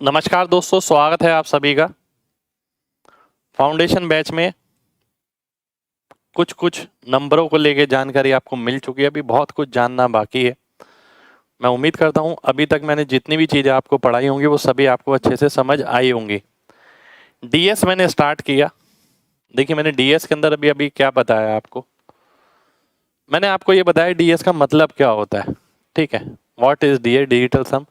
नमस्कार दोस्तों, स्वागत है आप सभी का फाउंडेशन बैच में। कुछ नंबरों को लेके जानकारी आपको मिल चुकी है, अभी बहुत कुछ जानना बाकी है। मैं उम्मीद करता हूं अभी तक मैंने जितनी भी चीज़ें आपको पढ़ाई होंगी वो सभी आपको अच्छे से समझ आई होंगी। डीएस मैंने स्टार्ट किया। देखिए, मैंने डीएस के अंदर अभी अभी क्या बताया आपको। मैंने आपको ये बताया डीएस का मतलब क्या होता है। ठीक है, व्हाट इज डीएस? डिजिटल सम।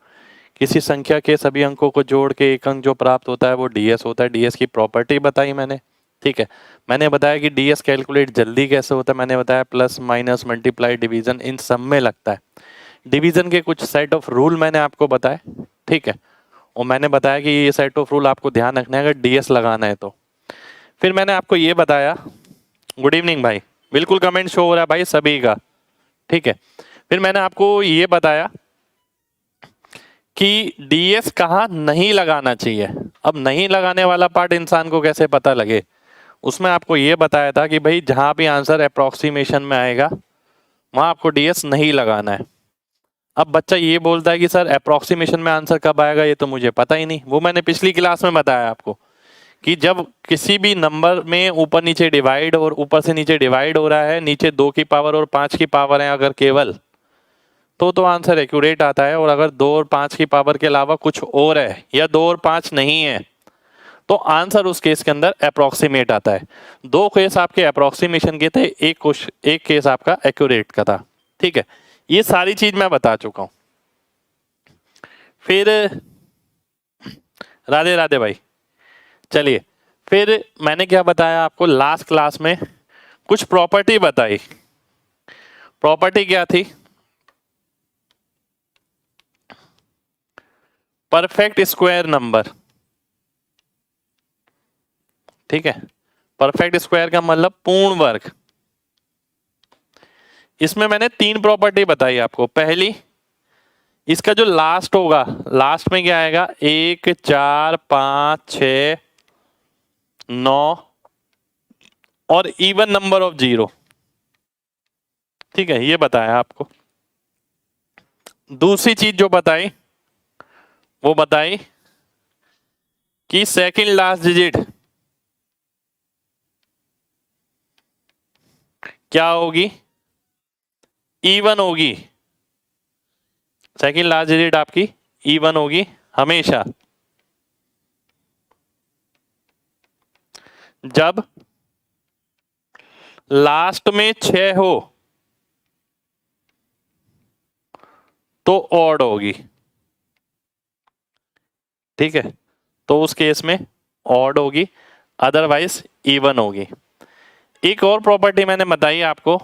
किसी संख्या के सभी अंकों को जोड़ के एक अंक जो प्राप्त होता है वो डीएस होता है। डीएस की प्रॉपर्टी बताई मैंने। ठीक है, मैंने बताया कि डीएस कैलकुलेट जल्दी कैसे होता है। मैंने बताया plus minus multiply division in सब में लगता है। डिवीजन के कुछ सेट ऑफ रूल मैंने आपको बताए। ठीक है, और मैंने बताया कि ये सेट ऑफ रूल आपको ध्यान रखना है अगर डीएस लगाना है तो। फिर मैंने आपको ये बताया, गुड इवनिंग भाई, बिल्कुल कमेंट शो हो रहा है भाई सभी का। ठीक है, फिर मैंने आपको ये बताया कि डीएस कहाँ नहीं लगाना चाहिए। अब नहीं लगाने वाला पार्ट इंसान को कैसे पता लगे, उसमें आपको ये बताया था कि भाई जहां भी आंसर अप्रोक्सीमेशन में आएगा वहां आपको डीएस नहीं लगाना है। अब बच्चा ये बोलता है कि सर अप्रोक्सीमेशन में आंसर कब आएगा, ये तो मुझे पता ही नहीं। वो मैंने पिछली क्लास में बताया आपको कि जब किसी भी नंबर में ऊपर नीचे डिवाइड और ऊपर से नीचे डिवाइड हो रहा है, नीचे 2 की पावर और 5 की पावर है अगर केवल, तो आंसर एक्यूरेट आता है। और अगर 2 और 5 की पावर के अलावा कुछ और है या 2 और 5 नहीं है तो आंसर उस केस के अंदर अप्रोक्सीमेट आता है। 2 केस आपके अप्रोक्सीमेशन के थे, एक केस आपका एक्यूरेट का था। ठीक है, ये सारी चीज मैं बता चुका हूं। फिर राधे राधे भाई। चलिए, फिर मैंने क्या बताया आपको लास्ट क्लास में, कुछ प्रॉपर्टी बताई। प्रॉपर्टी क्या थी? Perfect square number. ठीक है, परफेक्ट स्क्वायर का मतलब पूर्ण वर्ग। इसमें मैंने 3 प्रॉपर्टी बताई आपको। पहली, इसका जो लास्ट होगा, लास्ट में क्या आएगा, 1 4 5 6 9 और इवन नंबर ऑफ 0। ठीक है, ये बताया आपको। दूसरी चीज जो बताई वो बताई कि सेकंड लास्ट डिजिट क्या होगी, इवन होगी। सेकंड लास्ट डिजिट आपकी इवन होगी हमेशा। जब लास्ट में 6 हो तो ऑड होगी। ठीक है, तो उस केस में ऑड होगी, अदरवाइज इवन होगी। एक और प्रॉपर्टी मैंने बताई आपको,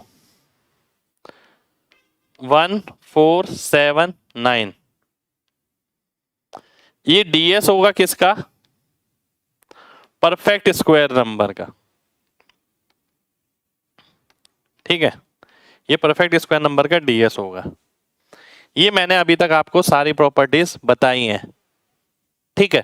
1 4 7 9। ये डीएस होगा किसका? परफेक्ट स्क्वायर नंबर का। ठीक है, ये परफेक्ट स्क्वायर नंबर का डीएस होगा। ये मैंने अभी तक आपको सारी प्रॉपर्टीज बताई हैं। ठीक है,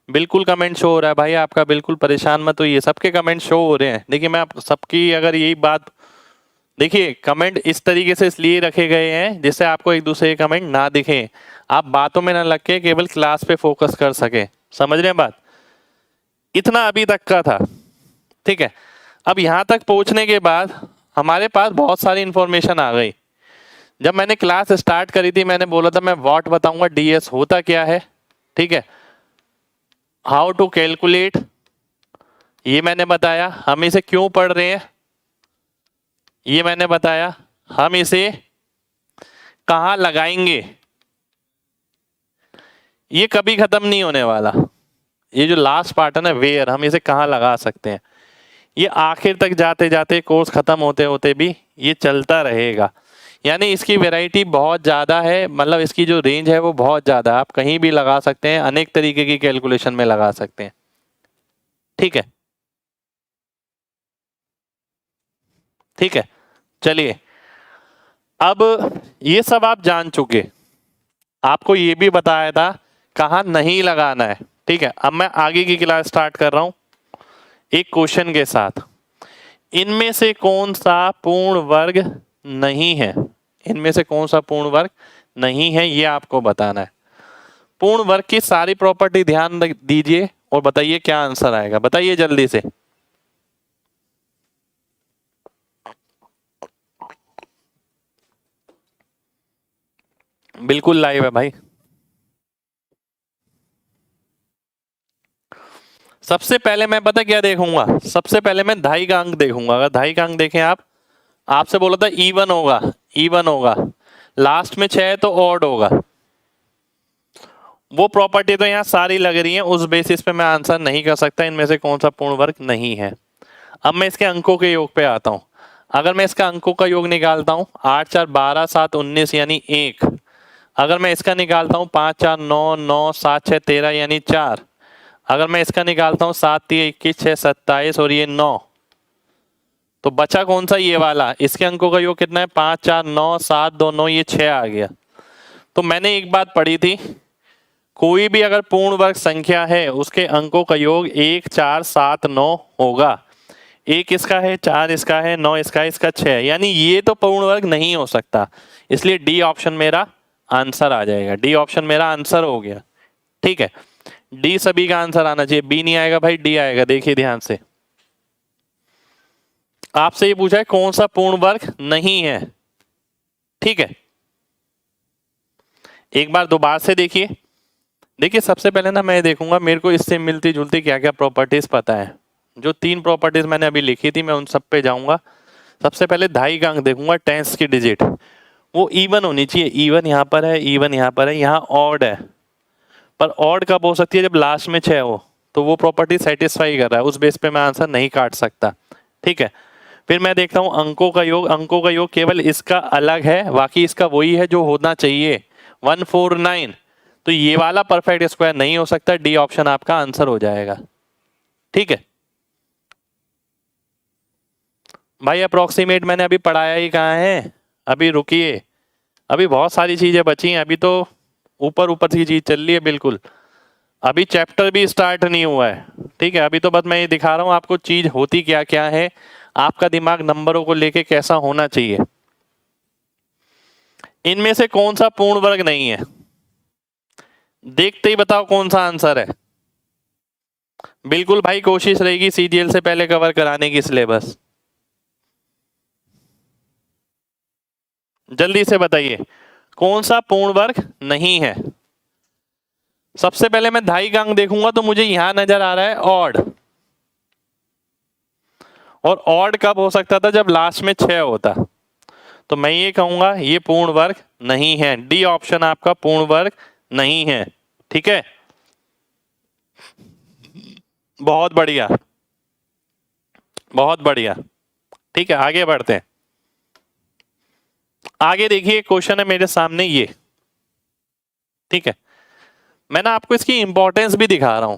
बिल्कुल कमेंट शो हो रहा है भाई आपका, बिल्कुल परेशान मत होइए, सबके कमेंट शो हो रहे हैं। देखिए, मैं आप सबकी अगर यही बात, देखिए कमेंट इस तरीके से इसलिए रखे गए हैं जिससे आपको एक दूसरे के कमेंट ना दिखें, आप बातों में ना लग के केवल क्लास पे फोकस कर सके। समझ रहे हैं बात? इतना अभी तक का था। ठीक है, अब यहां तक पहुंचने के बाद हमारे पास बहुत सारी इंफॉर्मेशन आ गई। जब मैंने क्लास स्टार्ट करी थी मैंने बोला था मैं व्हाट बताऊंगा, डीएस होता क्या है। ठीक है, हाउ टू कैलकुलेट ये मैंने बताया, हम इसे क्यों पढ़ रहे हैं ये मैंने बताया, हम इसे कहां लगाएंगे ये कभी खत्म नहीं होने वाला। ये जो लास्ट पार्ट है ना, वेयर, हम इसे कहां लगा सकते हैं, ये आखिर तक जाते जाते कोर्स खत्म होते होते भी ये चलता रहेगा। यानी इसकी वैरायटी बहुत ज़्यादा है, मतलब इसकी जो रेंज है वो बहुत ज़्यादा है। आप कहीं भी लगा सकते हैं, अनेक तरीके की कैलकुलेशन में लगा सकते हैं। ठीक है, ठीक है, चलिए, अब ये सब आप जान चुके। आपको ये भी बताया था कहाँ नहीं लगाना है। ठीक है, अब मैं आगे की क्लास स्टार्ट कर रहा हूं एक क्वेश्चन के साथ। इनमें से कौन सा पूर्ण वर्ग नहीं है, इनमें से कौन सा पूर्ण वर्ग नहीं है ये आपको बताना है। पूर्ण वर्ग की सारी प्रॉपर्टी ध्यान दीजिए और बताइए क्या आंसर आएगा, बताइए जल्दी से। बिल्कुल लाइव है भाई। सबसे पहले मैं पता क्या देखूंगा, सबसे पहले मैं धाई का अंक देखूंगा। अगर धाई का अंक देखें आप, आपसे बोला था इवन होगा, इवन होगा, लास्ट में 6 है तो ऑड होगा। वो प्रॉपर्टी तो यहाँ सारी लग रही है, उस बेसिस पे मैं आंसर नहीं कर सकता इनमें से कौन सा पूर्ण वर्ग नहीं है। अब मैं इसके अंकों के योग पे आता हूं। अगर मैं इसका अंकों का योग निकालता हूं, 8 4 12 7 19 यानी 1। अगर मैं इसका निकालता हूं 5 4 9 9 7 6 13 यानी 4। अगर मैं इसका निकालता हूं 7 3 21 6 27 और ये 9, तो बचा कौन सा, ये वाला। इसके अंकों का योग कितना है, 5 4 9 7 2 9, ये 6 आ गया। तो मैंने एक बात पढ़ी थी, कोई भी अगर पूर्ण वर्ग संख्या है उसके अंकों का योग 1 4 7 9 होगा। 1 इसका है, 4 इसका है, 9 इसका है, इसका 6, यानी ये तो पूर्ण वर्ग नहीं हो सकता। इसलिए डी ऑप्शन मेरा आंसर आ जाएगा, डी ऑप्शन मेरा आंसर हो गया। ठीक है, डी सभी का आंसर आना चाहिए, बी नहीं आएगा भाई, डी आएगा। देखिए ध्यान से, आपसे ये पूछा है कौन सा पूर्ण वर्ग नहीं है। ठीक है, एक बार दोबारा से देखिए। देखिए सबसे पहले ना मैं देखूंगा मेरे को इससे मिलती जुलती क्या क्या प्रॉपर्टीज पता है। जो 3 प्रॉपर्टीज मैंने अभी लिखी थी मैं उन सब पे जाऊंगा। सबसे पहले धाई का अंक देखूंगा, टेंस की डिजिट वो इवन होनी चाहिए। इवन यहाँ पर है, इवन यहाँ पर है, यहाँ ऑड है। पर ऑड कब हो सकती है, जब लास्ट में 6 हो। तो वो प्रॉपर्टी सेटिस्फाई कर रहा है, उस बेस पे मैं आंसर नहीं काट सकता। ठीक है, फिर मैं देखता हूँ अंकों का योग। अंकों का योग केवल इसका अलग है, बाकी इसका वही है जो होना चाहिए, 149। तो ये वाला परफेक्ट स्क्वायर नहीं हो सकता, डी ऑप्शन आपका आंसर हो जाएगा। ठीक है भाई, अप्रोक्सीमेट मैंने अभी पढ़ाया ही कहाँ है, अभी रुकिए, अभी बहुत सारी चीजें बची हैं, अभी तो ऊपर ऊपर की चीज चल रही है बिल्कुल। अभी चैप्टर भी स्टार्ट नहीं हुआ है। ठीक है, अभी तो बस मैं ये दिखा रहा हूँ आपको चीज होती क्या क्या है, आपका दिमाग नंबरों को लेके कैसा होना चाहिए। इनमें से कौन सा पूर्ण वर्ग नहीं है, देखते ही बताओ कौन सा आंसर है। बिल्कुल भाई, कोशिश रहेगी सीजीएल से पहले कवर कराने की सिलेबस। जल्दी से बताइए कौन सा पूर्ण वर्ग नहीं है। सबसे पहले मैं धाई का अंक देखूंगा तो मुझे यहां नजर आ रहा है ऑड। और ऑड कब हो सकता था, जब लास्ट में 6 होता। तो मैं ये कहूंगा ये पूर्ण वर्ग नहीं है, डी ऑप्शन आपका पूर्ण वर्ग नहीं है। ठीक है, बहुत बढ़िया, बहुत बढ़िया। ठीक है, आगे बढ़ते हैं। आगे देखिए क्वेश्चन है मेरे सामने ये। ठीक है, मैं ना आपको इसकी इंपॉर्टेंस भी दिखा रहा हूं।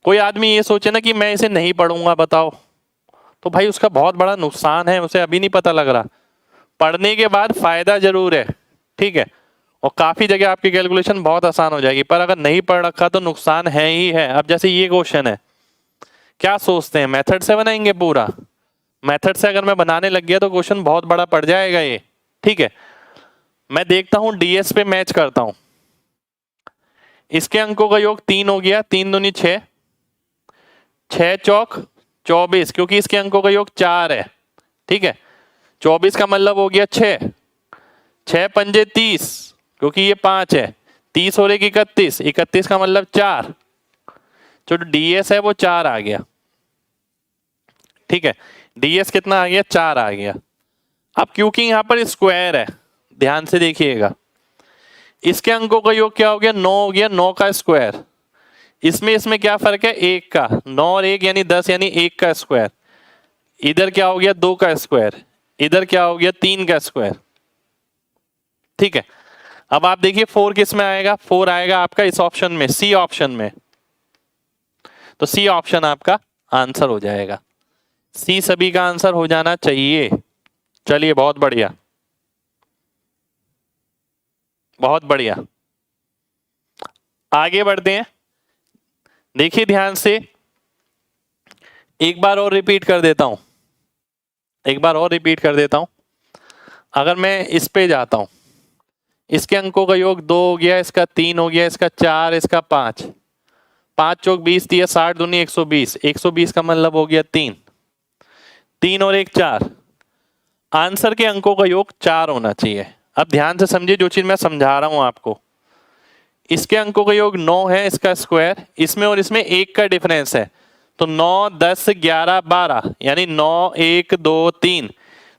कोई आदमी ये सोचे ना कि मैं इसे नहीं पढ़ूंगा बताओ, तो भाई उसका बहुत बड़ा नुकसान है, उसे अभी नहीं पता लग रहा। पढ़ने के बाद फायदा जरूर है। ठीक है, और काफी जगह आपकी कैलकुलेशन बहुत आसान हो जाएगी, पर अगर नहीं पढ़ रखा तो नुकसान है ही है। अब जैसे ये क्वेश्चन है, क्या सोचते हैं मेथड से बनाएंगे पूरा? मेथड से अगर मैं बनाने लग गया तो क्वेश्चन बहुत बड़ा पड़ जाएगा ये। ठीक है, मैं देखता हूं डीएस पे मैच करता हूं। इसके अंकों का योग 3 हो गया, 3 दूनी 6, 6 चौक 24, क्योंकि इसके अंकों का योग 4 है। ठीक है, 24 का मतलब हो गया 6, 6 पंजे 30, क्योंकि ये 5 है, 30 और 1 31, 31 का मतलब 4। जो डीएस है वो 4 आ गया। ठीक है, डीएस कितना आ गया, 4 आ गया। अब क्योंकि यहां पर स्क्वायर है, ध्यान से देखिएगा, इसके अंकों का योग क्या हो गया, 9 हो गया, 9 का स्क्वायर। इसमें क्या फर्क है, 1 का, 9 और 1 यानी 10, यानी 1 का स्क्वायर। इधर क्या हो गया, 2 का स्क्वायर, इधर क्या हो गया, 3 का स्क्वायर। ठीक है, अब आप देखिए 4 किस में आएगा, 4 आएगा आपका इस ऑप्शन में, सी ऑप्शन में। तो सी ऑप्शन आपका आंसर हो जाएगा, सी सभी का आंसर हो जाना चाहिए। चलिए बहुत बढ़िया, बहुत बढ़िया, आगे बढ़ते हैं। देखिए ध्यान से, एक बार और रिपीट कर देता हूं, एक बार और रिपीट कर देता हूं। अगर मैं इस पे जाता हूं, इसके अंकों का योग 2 हो गया, इसका 3 हो गया, इसका 4, इसका 5, 5 चौक 20 दिया, 60 दूनी 120, 120 का मतलब हो गया 3, 3 और 1 4। आंसर के अंकों का योग 4 होना चाहिए। अब ध्यान से समझिए जो चीज मैं समझा रहा हूं आपको। इसके अंकों का योग 9 है, इसका स्क्वायर, इसमें और इसमें 1 का डिफरेंस है, तो 9 10 11 12, यानी 9 1 2 3,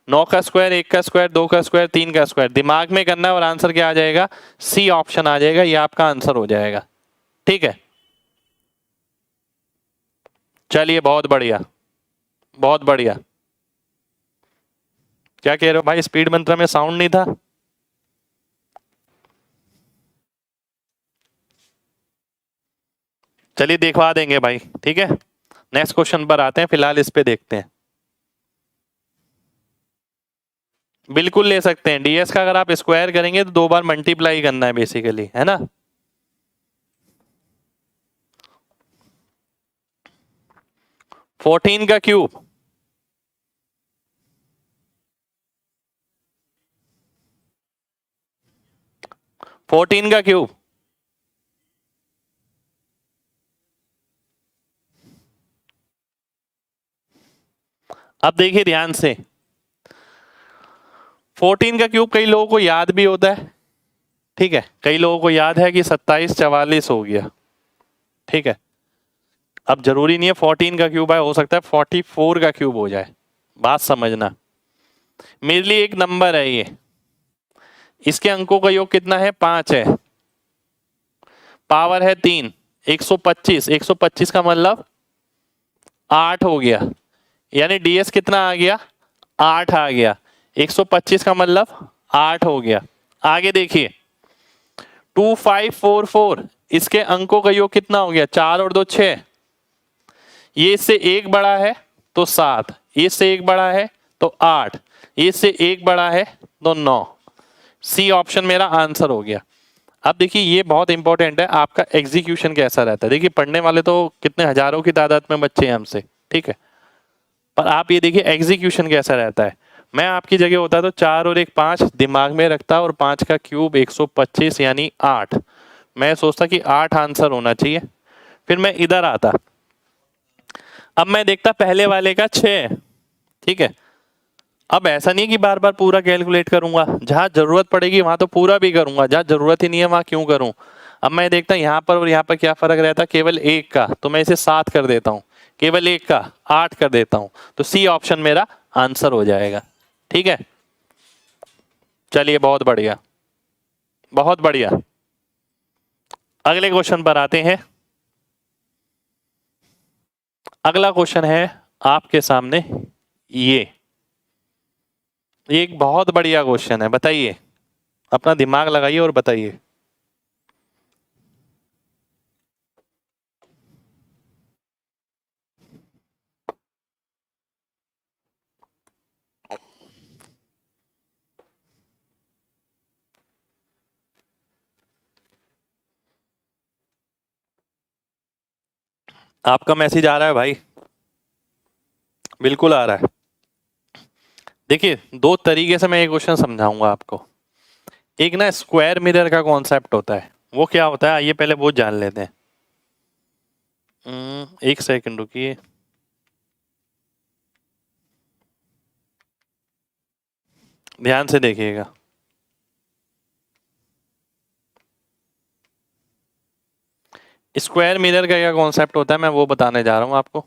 9 का स्क्वायर, 1 का स्क्वायर, 2 का स्क्वायर, 3 का स्क्वायर, दिमाग में करना है और आंसर क्या आ जाएगा, सी ऑप्शन आ जाएगा, ये आपका आंसर हो जाएगा। ठीक है, चलिए बहुत बढ़िया, बहुत बढ़िया। क्या कह रहे हो भाई, स्पीड मंत्र में साउंड नहीं था? चलिए दिखवा देंगे भाई, ठीक है। नेक्स्ट क्वेश्चन पर आते हैं, फिलहाल इस पे देखते हैं। बिल्कुल ले सकते हैं, डीएस का अगर आप स्क्वायर करेंगे तो 2 बार मल्टीप्लाई करना है बेसिकली, है ना। फोर्टीन का क्यूब, फोर्टीन का क्यूब, अब देखिए ध्यान से, 14 का क्यूब कई लोगों को याद भी होता है, ठीक है, कई लोगों को याद है कि 27 44 हो गया, ठीक है। अब जरूरी नहीं है 14 का क्यूब है, हो सकता है 44 का क्यूब हो जाए, बात समझना। मेरे लिए एक नंबर है ये, इसके अंकों का योग कितना है, 5 है, पावर है 3, 125, 125 का मतलब 8 हो गया, यानी डीएस कितना आ गया, 8 आ गया, 125 का मतलब 8 हो गया। आगे देखिए 2544, इसके अंकों का योग कितना हो गया, 4 और 2 6, ये इससे एक बड़ा है तो 7, ये इससे एक बड़ा है तो 8, ये इससे एक बड़ा है तो 9, सी ऑप्शन मेरा आंसर हो गया। अब देखिए ये बहुत इंपॉर्टेंट है, आपका एग्जीक्यूशन कैसा रहता है। देखिए पढ़ने वाले तो कितने हजारों की तादाद में बच्चे हैं हमसे, ठीक है, पर आप ये देखिए एग्जीक्यूशन कैसा रहता है। मैं आपकी जगह होता तो 4 और 1 5 दिमाग में रखता, और 5 का क्यूब 125 यानी 8, मैं सोचता कि 8 आंसर होना चाहिए, फिर मैं इधर आता, अब मैं देखता पहले वाले का 6, ठीक है। अब ऐसा नहीं कि बार बार पूरा कैलकुलेट करूंगा, जहां जरूरत पड़ेगी वहां तो पूरा भी करूंगा, जहां जरूरत ही नहीं है वहां क्यों करूं। अब मैं देखता यहाँ पर और यहाँ पर क्या फर्क रहता है, केवल 1 का, तो मैं इसे 7 कर देता हूँ, केवल 1 का 8 कर देता हूं, तो सी ऑप्शन मेरा आंसर हो जाएगा, ठीक है। चलिए बहुत बढ़िया, बहुत बढ़िया। अगले क्वेश्चन पर आते हैं। अगला क्वेश्चन है आपके सामने, ये एक बहुत बढ़िया क्वेश्चन है, बताइए, अपना दिमाग लगाइए और बताइए। आपका मैसेज आ रहा है भाई, बिल्कुल आ रहा है। देखिए 2 तरीके से मैं ये क्वेश्चन समझाऊंगा आपको। एक ना स्क्वायर मिरर का कॉन्सेप्ट होता है, वो क्या होता है आइए पहले वो जान लेते हैं। एक सेकंड रुकिए, ध्यान से देखिएगा। स्क्वायर मिरर का क्या कॉन्सेप्ट होता है मैं वो बताने जा रहा हूं आपको।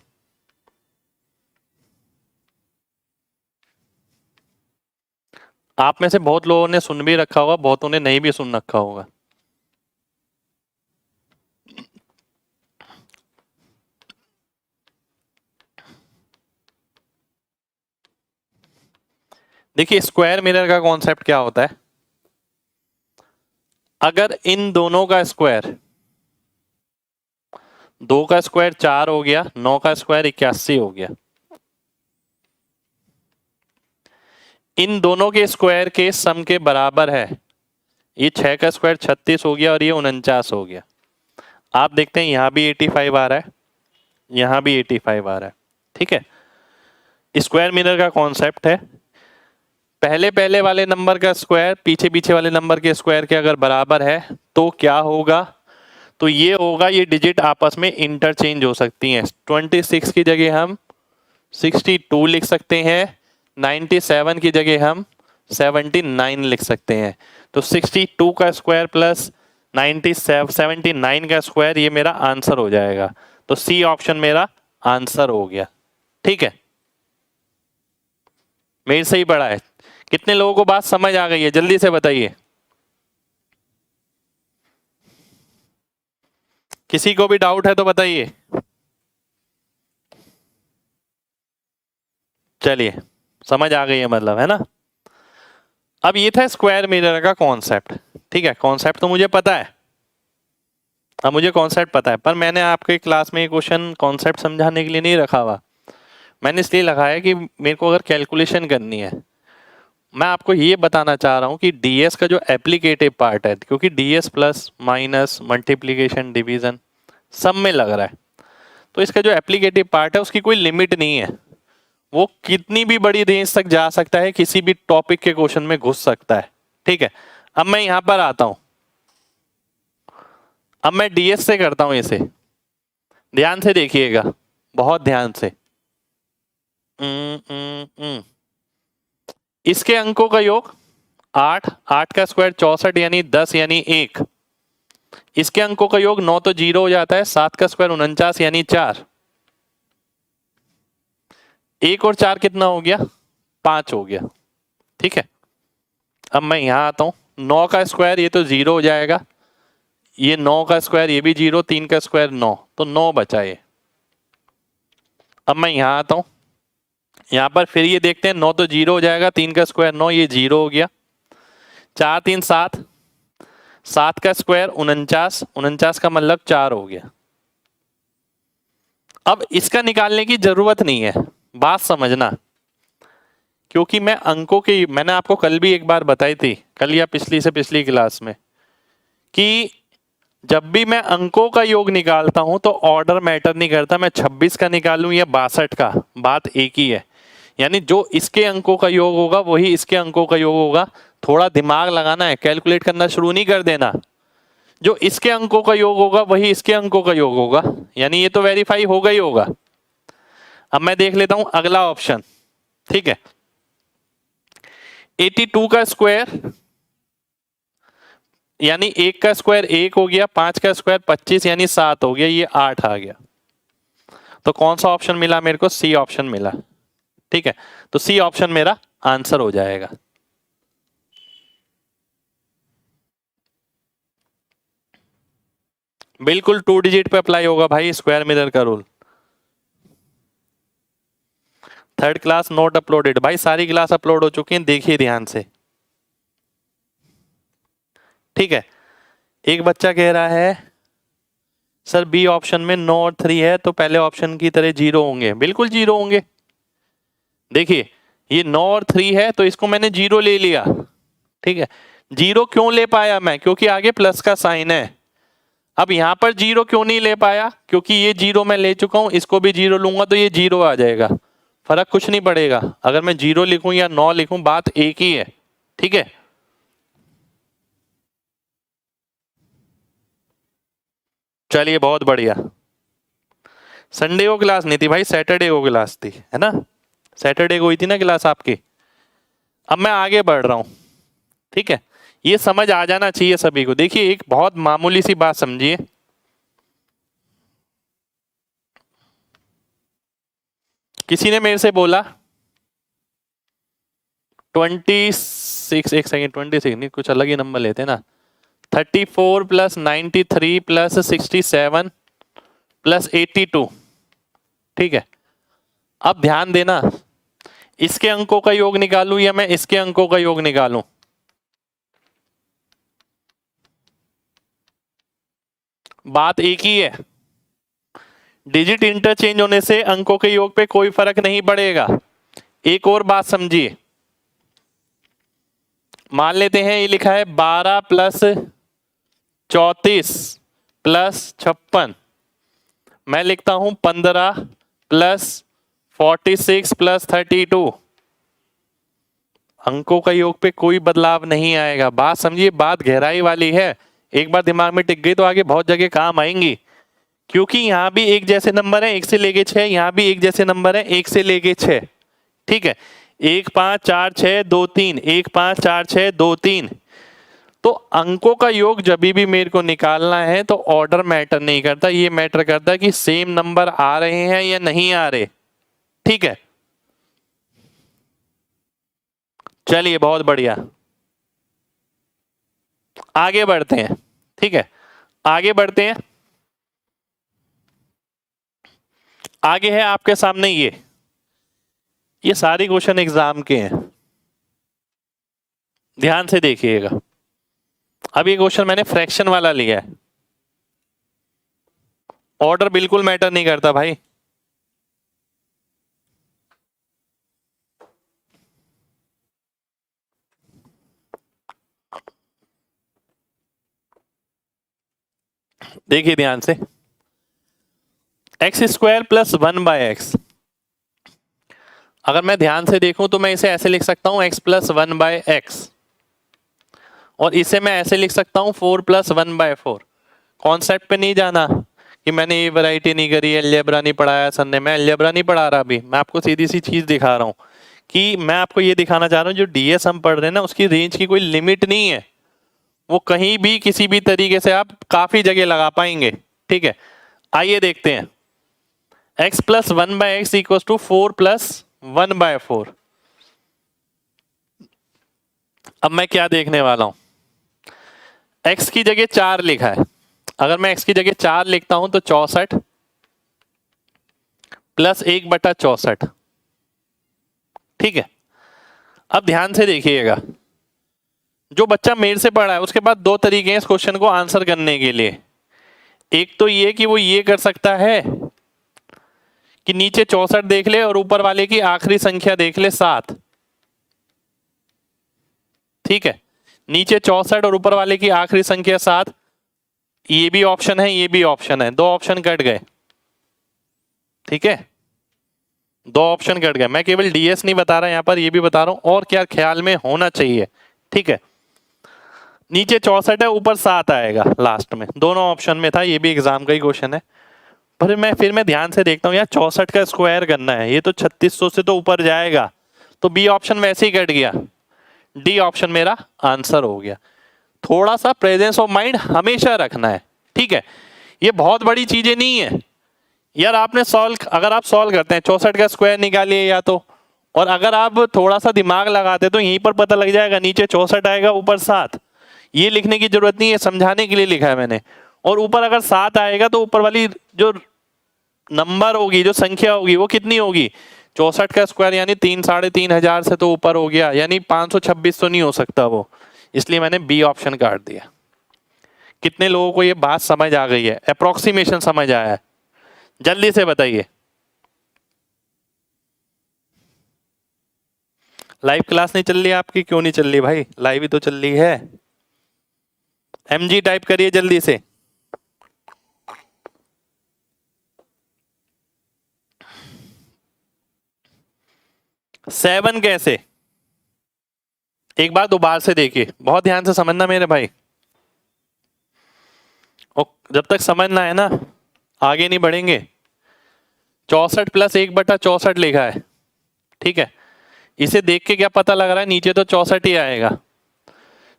आप में से बहुत लोगों ने सुन भी रखा होगा, बहुतों ने नहीं भी सुन रखा होगा। देखिए स्क्वायर मिरर का कॉन्सेप्ट क्या होता है, अगर इन दोनों का स्क्वायर, 2 का स्क्वायर 4 हो गया, 9 का स्क्वायर 81 हो गया, इन दोनों के स्क्वायर के सम के बराबर है, ये 6 का स्क्वायर 36 हो गया और ये 49 हो गया। आप देखते हैं यहां भी 85 आ रहा है, यहां भी 85 आ रहा है, ठीक है। स्क्वायर मिरर का कॉन्सेप्ट है पहले पहले वाले नंबर का स्क्वायर पीछे पीछे वाले नंबर के स्क्वायर के अगर बराबर है तो क्या होगा, तो ये होगा, ये डिजिट आपस में इंटरचेंज हो सकती हैं। 26 की जगह हम 62 लिख सकते हैं, 97 की जगह हम 79 लिख सकते हैं। तो 62 का स्क्वायर प्लस 79 का स्क्वायर, ये मेरा आंसर हो जाएगा। तो सी ऑप्शन मेरा आंसर हो गया। ठीक है, मेरे से ही पढ़ा है। कितने लोगों को बात समझ आ गई है, जल्दी से बताइए। किसी को भी डाउट है तो बताइए। चलिए, समझ आ गई है मतलब, है ना। अब ये था स्क्वायर मिरर का कॉन्सेप्ट। ठीक है, कॉन्सेप्ट तो मुझे पता है, अब मुझे कॉन्सेप्ट पता है, पर मैंने आपके क्लास में ये क्वेश्चन कॉन्सेप्ट समझाने के लिए नहीं रखा हुआ। मैंने इसलिए रखा है कि मेरे को अगर कैलकुलेशन करनी है, मैं आपको ये बताना चाह रहा हूँ कि डीएस का जो एप्लीकेटिव पार्ट है, क्योंकि DS plus minus multiplication division सब में लग रहा है, तो इसका जो एप्लीकेटिव पार्ट है उसकी कोई लिमिट नहीं है। वो कितनी भी बड़ी रेंज तक जा सकता है, किसी भी टॉपिक के क्वेश्चन में घुस सकता है। ठीक है, अब मैं यहां पर आता हूं, अब मैं डीएस से करता हूं इसे। ध्यान से देखिएगा, बहुत ध्यान से। इसके अंकों का योग 8, 8 का स्क्वायर 64 यानी 10 यानी 1। इसके अंकों का योग 9 तो 0 हो जाता है, 7 का स्क्वायर 49 यानी 4। 1 और 4 कितना हो गया, 5 हो गया। ठीक है, अब मैं यहां आता हूं, 9 का स्क्वायर ये तो 0 हो जाएगा, ये 9 का स्क्वायर ये भी 0, 3 का स्क्वायर 9, तो 9 बचा ये। अब मैं यहां आता हूं, यहां पर फिर ये देखते हैं, 9 तो 0 हो जाएगा, 3 का स्क्वायर 9, ये 0 हो गया। 4 3 7, 7 का स्क्वायर 49, 49 का मतलब 4 हो गया। अब इसका निकालने की जरूरत नहीं है, बात समझना, क्योंकि मैं अंकों की, मैंने आपको कल भी एक बार बताई थी, कल या पिछली से पिछली क्लास में, कि जब भी मैं अंकों का योग निकालता हूं तो ऑर्डर मैटर नहीं करता, मैं 26 का निकालूं या 62 का, बात एक ही है। यानी जो इसके अंकों का योग होगा वही इसके अंकों का योग होगा। थोड़ा दिमाग लगाना है, कैलकुलेट करना शुरू नहीं कर देना। जो इसके अंकों का योग होगा वही इसके अंकों का योग होगा, यानी ये तो वेरीफाई होगा ही होगा। अब मैं देख लेता हूं अगला ऑप्शन। ठीक है, 82 का स्क्वायर यानी 1 का स्क्वायर 1 हो गया, 5 का स्क्वायर 25 यानी 7 हो गया, ये 8 आ गया। तो कौन सा ऑप्शन मिला मेरे को, सी ऑप्शन मिला। ठीक है, तो सी ऑप्शन मेरा आंसर हो जाएगा। बिल्कुल 2 डिजिट पे अप्लाई होगा भाई स्क्वायर मिरर का rule. Third class note uploaded, भाई सारी क्लास अपलोड हो चुकी हैं, देखिए ध्यान से। ठीक है, एक बच्चा कह रहा है सर बी ऑप्शन में 9 और 3 है तो पहले ऑप्शन की तरह 0 होंगे। बिल्कुल 0 होंगे। देखिए ये 9 और 3 है तो इसको मैंने 0 ले लिया। ठीक है, 0 क्यों ले पाया मैं, क्योंकि आगे प्लस का साइन है। अब यहां पर 0 क्यों नहीं ले पाया, क्योंकि ये 0 मैं ले चुका हूं, इसको भी 0 लूंगा तो ये 0 आ जाएगा, फर्क कुछ नहीं पड़ेगा। अगर मैं 0 लिखूं या 9 लिखूं बात एक ही है। ठीक है, चलिए बहुत बढ़िया। संडे को क्लास नहीं थी भाई, सैटरडे को क्लास थी, है ना। सैटरडे को हुई थी ना क्लास आपकी। अब मैं आगे बढ़ रहा हूं। ठीक है, ये समझ आ जाना चाहिए सभी को। देखिए एक बहुत मामूली सी बात समझिए, किसी ने मेरे से बोला 26, एक सेकेंड, 26 नहीं, कुछ अलग ही नंबर लेते हैं ना, 34 प्लस 93 प्लस 67 प्लस 82। ठीक है, अब ध्यान देना, इसके अंकों का योग निकालूं या मैं इसके अंकों का योग निकालूं, बात एक ही है। डिजिट इंटरचेंज होने से अंकों के योग पे कोई फर्क नहीं पड़ेगा। एक और बात समझिए, मान लेते हैं ये लिखा है 12 प्लस 34 प्लस 56, मैं लिखता हूं 15 प्लस 46 प्लस 32। अंकों का योग पे कोई बदलाव नहीं आएगा। बात समझिए, बात गहराई वाली है। एक बार दिमाग में टिक गई तो आगे बहुत जगह काम आएंगी, क्योंकि यहाँ भी एक जैसे नंबर है 1 से लेके 6, यहाँ भी एक जैसे नंबर है 1 से लेके 6। ठीक है, 1 5 4 6 2 3, 1 5 4 6 2 3। तो अंकों का योग जब भी मेरे को निकालना है तो ऑर्डर मैटर नहीं करता, ये मैटर करता है कि सेम नंबर आ रहे हैं या नहीं आ रहे। ठीक है, चलिए बहुत बढ़िया, आगे बढ़ते हैं। ठीक है, आगे बढ़ते हैं। आगे है आपके सामने ये सारे क्वेश्चन एग्जाम के हैं, ध्यान से देखिएगा। अब ये क्वेश्चन मैंने फ्रैक्शन वाला लिया है, ऑर्डर बिल्कुल मैटर नहीं करता भाई। देखिए ध्यान से, एक्स स्क्वायर प्लस 1/x, अगर मैं ध्यान से देखूं तो मैं इसे ऐसे लिख सकता हूं x प्लस 1/x, और इसे मैं ऐसे लिख सकता हूं 4 प्लस 1/4। कॉन्सेप्ट पे नहीं जाना कि मैंने ये वैरायटी नहीं करी, अलजेब्रा नहीं पढ़ाया सर ने, मैं अलजेब्रा नहीं पढ़ा रहा अभी, मैं आपको सीधी सी चीज दिखा रहा हूं कि मैं आपको ये दिखाना चाह रहा हूं जो डीएस हम पढ़ रहे हैं ना, उसकी रेंज की कोई लिमिट नहीं है, वो कहीं भी किसी भी तरीके से आप काफी जगह लगा पाएंगे। ठीक है, आइए देखते हैं। x plus 1/x equal to 4 plus 1/4। अब मैं क्या देखने वाला हूं, x की जगह 4 लिखा है, अगर मैं x की जगह 4 लिखता हूं तो 64 प्लस 1/64। ठीक है, अब ध्यान से देखिएगा, जो बच्चा मेरे से पढ़ा है उसके पास दो तरीके हैं इस क्वेश्चन को आंसर करने के लिए। एक तो ये कि वो ये कर सकता है कि नीचे 64 देख ले और ऊपर वाले की आखिरी संख्या देख ले 7। ठीक है, नीचे 64 और ऊपर वाले की आखिरी संख्या 7, ये भी ऑप्शन है, ये भी ऑप्शन है, दो ऑप्शन कट गए। ठीक है, दो ऑप्शन कट गए। मैं केवल डीएस नहीं बता रहा यहां पर, ये भी बता रहा हूं और क्या ख्याल में होना चाहिए। ठीक है, नीचे 64 है, ऊपर 7 आएगा लास्ट में, दोनों ऑप्शन में था, ये भी एग्जाम का ही क्वेश्चन है। पर फिर मैं ध्यान से देखता हूँ यार 64 का स्क्वायर करना है, ये तो 3600 से तो ऊपर जाएगा, तो बी ऑप्शन वैसे ही कट गया, डी ऑप्शन मेरा आंसर हो गया। थोड़ा सा प्रेजेंस ऑफ माइंड हमेशा रखना है। ठीक है, ये बहुत बड़ी चीजें नहीं है यार, आपने अगर आप सॉल्व करते हैं 64 का स्क्वायर निकालिए या तो, और अगर आप थोड़ा सा दिमाग लगाते तो यहीं पर पता लग जाएगा, नीचे 64 आएगा ऊपर 7, ये लिखने की जरूरत नहीं है, समझाने के लिए लिखा है मैंने। और ऊपर अगर 7 आएगा तो ऊपर वाली जो नंबर होगी, जो संख्या होगी वो कितनी होगी, 64 का स्क्वायर यानी 3,500 से तो ऊपर हो गया, यानी 526 तो नहीं हो सकता वो, इसलिए मैंने बी ऑप्शन काट दिया। कितने लोगों को ये बात समझ आ गई है, अप्रोक्सीमेशन समझ आया है, जल्दी से बताइए। लाइव क्लास नहीं चल रही आपकी, क्यों नहीं चल रही भाई, लाइव ही तो चल रही है। एमजी टाइप करिए जल्दी से। सेवन कैसे, एक बार दोबारा से देखिए, बहुत ध्यान से समझना मेरे भाई, और जब तक समझना है ना आगे नहीं बढ़ेंगे। 64 प्लस 1/64 लिखा है। ठीक है, इसे देख के क्या पता लग रहा है, नीचे तो 64 ही आएगा।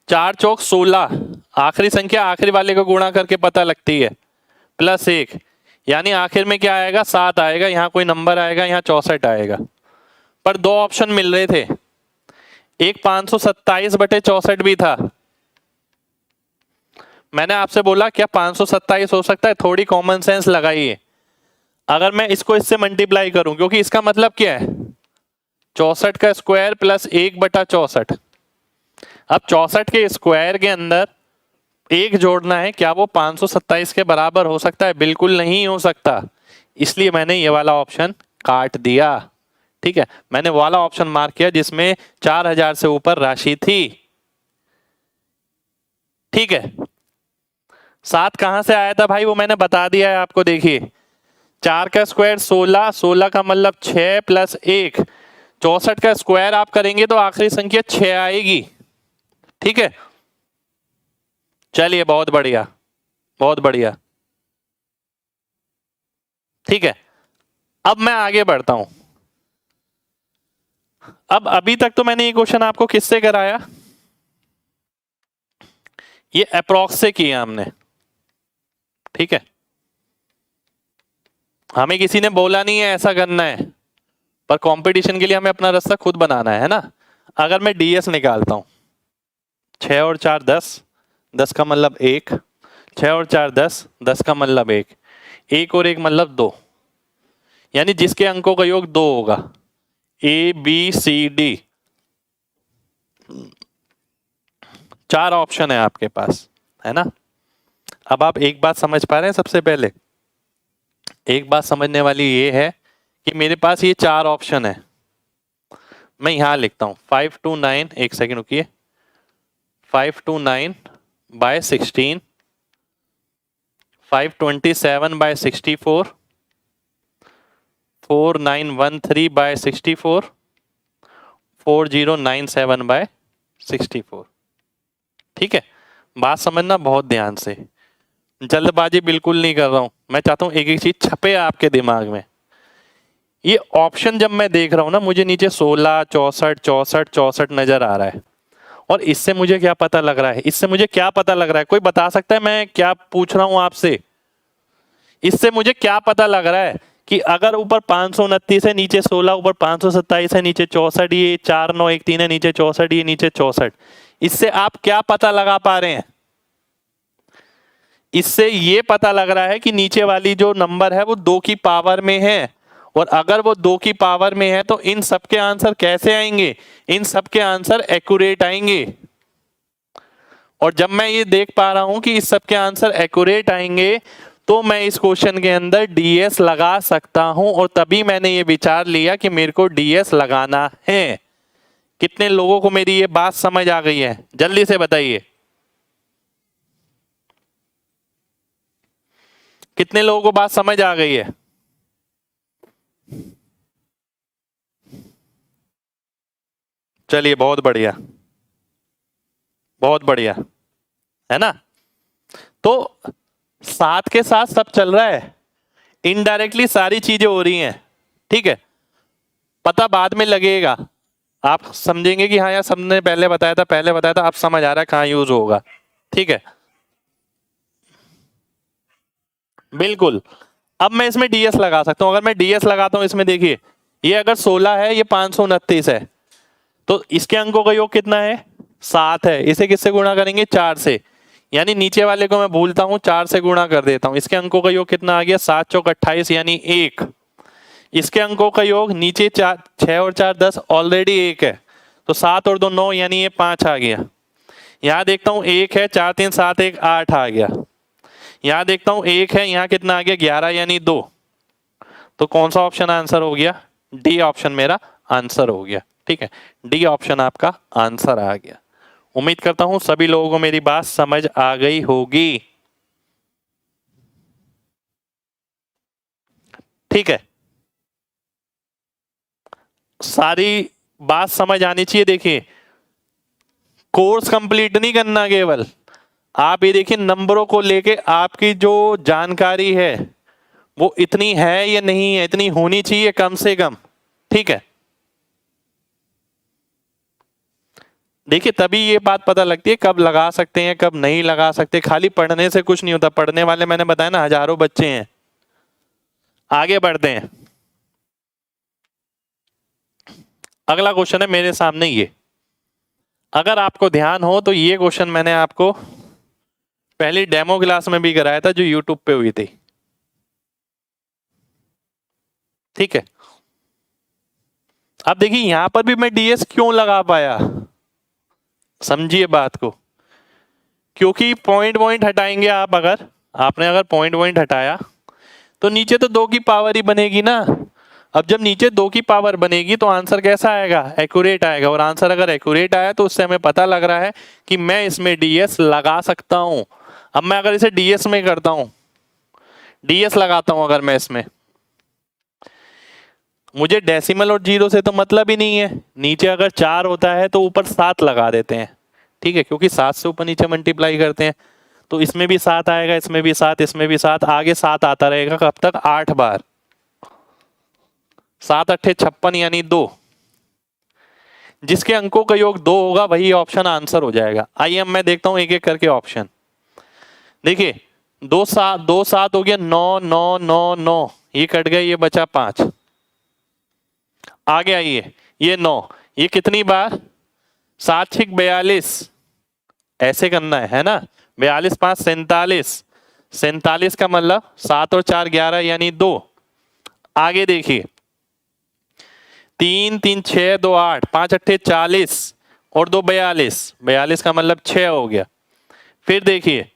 4 चौक 16, आखिरी संख्या आखिरी वाले को गुणा करके पता लगती है, प्लस 1, यानी आखिर में क्या आएगा, 7 आएगा, यहाँ कोई नंबर आएगा, यहाँ 64 आएगा। पर दो ऑप्शन मिल रहे थे, एक 527/64 भी था। मैंने आपसे बोला क्या 527 हो सकता है, थोड़ी कॉमन सेंस लगाइए। अगर मैं इसको इससे मल्टीप्लाई करूं, क्योंकि इसका मतलब क्या है, 64 का स्क्वायर प्लस 1/64। अब 64 के स्क्वायर के अंदर एक जोड़ना है, क्या वो 527 के बराबर हो सकता है, बिल्कुल नहीं हो सकता, इसलिए मैंने ये वाला ऑप्शन काट दिया। ठीक है, मैंने वाला ऑप्शन मार्क किया जिसमें 4000 से ऊपर राशि थी। ठीक है, 7 कहां से आया था भाई, वो मैंने बता दिया है आपको। देखिए 4 का स्क्वायर 16, 16 का मतलब 6 प्लस 1, 64 का स्क्वायर आप करेंगे तो आखिरी संख्या 6 आएगी। ठीक है, चलिए बहुत बढ़िया, बहुत बढ़िया। ठीक है, अब मैं आगे बढ़ता हूं। अब अभी तक तो मैंने ये क्वेश्चन आपको किससे कराया, ये अप्रॉक्स से किया हमने। ठीक है, हमें किसी ने बोला नहीं है ऐसा करना है, पर कंपटीशन के लिए हमें अपना रास्ता खुद बनाना है ना। अगर मैं डीएस निकालता हूं, 6 और 4 10, 10 का मतलब 1, 6 और 4 10, 10 का मतलब 1, 1 और 1 मतलब 2, यानी जिसके अंकों का योग 2 होगा, A B C D, 4 option है आपके पास, है ना। अब आप एक बात समझ पा रहे हैं, सबसे पहले एक बात समझने वाली ये है कि मेरे पास ये 4 ऑप्शन है। मैं यहां लिखता हूं 5 to 9, एक सेकेंड रुकिए, 5 to 9 by 16, 527 by 64, 4913 by 64, 4097 by 64। ठीक है, बात समझना बहुत ध्यान से, जल्दबाजी बिल्कुल नहीं कर रहा हूं, मैं चाहता हूं एक एक चीज छपे आपके दिमाग में। ये ऑप्शन जब मैं देख रहा हूं ना, मुझे नीचे 16 64 64 64 नजर आ रहा है, और इससे मुझे क्या पता लग रहा है, इससे मुझे क्या पता लग रहा है, कोई बता सकता है मैं क्या पूछ रहा हूं आपसे? इससे मुझे क्या पता लग रहा है कि अगर ऊपर 529 है, नीचे 16, ऊपर 527 है, नीचे 64, ये 4913 है, नीचे 64, ये नीचे 64, इससे आप क्या पता लगा पा रहे हैं? इससे ये पता लग रहा है कि नीचे वाली जो नंबर है वो 2 की पावर में है, और अगर वो 2 की पावर में है तो इन सबके आंसर कैसे आएंगे? इन सबके आंसर एक्यूरेट आएंगे। और जब मैं ये देख पा रहा हूं कि इस सबके आंसर एक्यूरेट आएंगे, तो मैं इस क्वेश्चन के अंदर डीएस लगा सकता हूं, और तभी मैंने ये विचार लिया कि मेरे को डीएस लगाना है। कितने लोगों को मेरी ये बात समझ आ गई है, जल्दी से बताइए। कितने लोगों को बात समझ आ गई है? चलिए बहुत बढ़िया, बहुत बढ़िया, है ना। तो साथ के साथ सब चल रहा है, इनडायरेक्टली सारी चीजें हो रही हैं। ठीक है, पता बाद में लगेगा, आप समझेंगे कि हाँ यार सबने पहले बताया था, पहले बताया था, अब समझ आ रहा है कहाँ यूज होगा। ठीक है, बिल्कुल। अब मैं इसमें डीएस लगा सकता हूं। अगर मैं डीएस लगाता हूं इसमें, देखिए ये अगर 16 है, ये 529 है, तो इसके अंकों का योग कितना है? 7 है। इसे किससे गुणा करेंगे? 4 से, यानी नीचे वाले को मैं भूलता हूं, 4 से गुणा कर देता हूं। इसके अंकों का योग कितना आ गया? 7 चौक 28 यानी 1। इसके अंकों का योग नीचे 4, 6 और 4 10, ऑलरेडी 1 है, तो 7 और 2 9 यानी ये 5 आ गया। यहां देखता हूं 1 है, 4 3 7 1 8 आ गया। यहां देखता हूं 1 है, यहां कितना आ गया? 11 यानी 2। तो कौन सा ऑप्शन आंसर हो गया? डी ऑप्शन मेरा आंसर हो गया। ठीक है, डी ऑप्शन आपका आंसर आ गया। उम्मीद करता हूं सभी लोगों को मेरी बात समझ आ गई होगी। ठीक है, सारी बात समझ आनी चाहिए। देखिए कोर्स कंप्लीट नहीं करना, केवल आप ये देखिए नंबरों को लेके आपकी जो जानकारी है वो इतनी है या नहीं है, इतनी होनी चाहिए कम से कम। ठीक है, देखिए तभी ये बात पता लगती है कब लगा सकते हैं, कब नहीं लगा सकते। खाली पढ़ने से कुछ नहीं होता, पढ़ने वाले मैंने बताया ना हजारों बच्चे हैं। आगे बढ़ते हैं, अगला क्वेश्चन है मेरे सामने ये। अगर आपको ध्यान हो तो ये क्वेश्चन मैंने आपको पहली डेमो क्लास में भी कराया था जो यूट्यूब पे हुई थी। ठीक है, अब देखिए यहां पर भी मैं डीएस क्यों लगा पाया, समझिए बात को। क्योंकि पॉइंट पॉइंट हटाएंगे आप, अगर आपने अगर पॉइंट पॉइंट हटाया तो नीचे तो 2 की पावर ही बनेगी ना। अब जब नीचे 2 की पावर बनेगी तो आंसर कैसा आएगा? एक्यूरेट आएगा। और आंसर अगर एक्यूरेट आया तो उससे हमें पता लग रहा है कि मैं इसमें डीएस लगा सकता हूं। अब मैं अगर इसे डीएस में करता हूं, डीएस लगाता हूं अगर मैं इसमें, मुझे डेसिमल और जीरो से तो मतलब ही नहीं है। नीचे अगर 4 होता है तो ऊपर 7 लगा देते हैं, ठीक है, क्योंकि 7 से ऊपर नीचे मल्टीप्लाई करते हैं। तो इसमें भी 7 आएगा, इसमें भी 7, इसमें भी 7, आगे 7 आता रहेगा कब तक? 8 बार। 7 अट्ठे 56 यानी 2। जिसके अंकों का योग 2 होगा वही ऑप्शन आंसर हो जाएगा। आइए अब मैं देखता हूं एक एक करके ऑप्शन। देखिए 2 7 हो गया, 9 9 9 9, ये कट गया, ये बचा 5। आगे आइए, ये 9, ये कितनी बार? 7 6 42, ऐसे करना है ना। 42 5 47, 47 का मतलब 7 और 4 11 यानी 2। आगे देखिए 3 3 6 2 8, 5 अट्ठे 40 और 2 42, 42 का मतलब 6 हो गया। फिर देखिए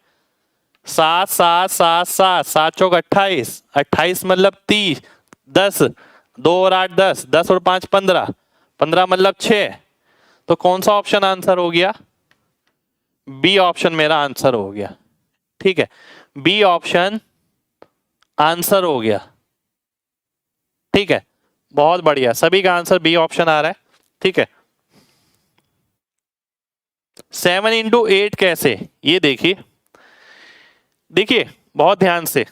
7 7 7 7, 7 चौक 28, 28 मतलब 30, 10, 2 और 8 10, 10 और 5 15, 15 मतलब 6। तो कौन सा ऑप्शन आंसर हो गया? बी ऑप्शन मेरा आंसर हो गया। ठीक है, बी ऑप्शन आंसर हो गया। ठीक है, बहुत बढ़िया, सभी का आंसर बी ऑप्शन आ रहा है। ठीक है, 7 इंटू 8 कैसे, ये देखिए, देखिए बहुत ध्यान से।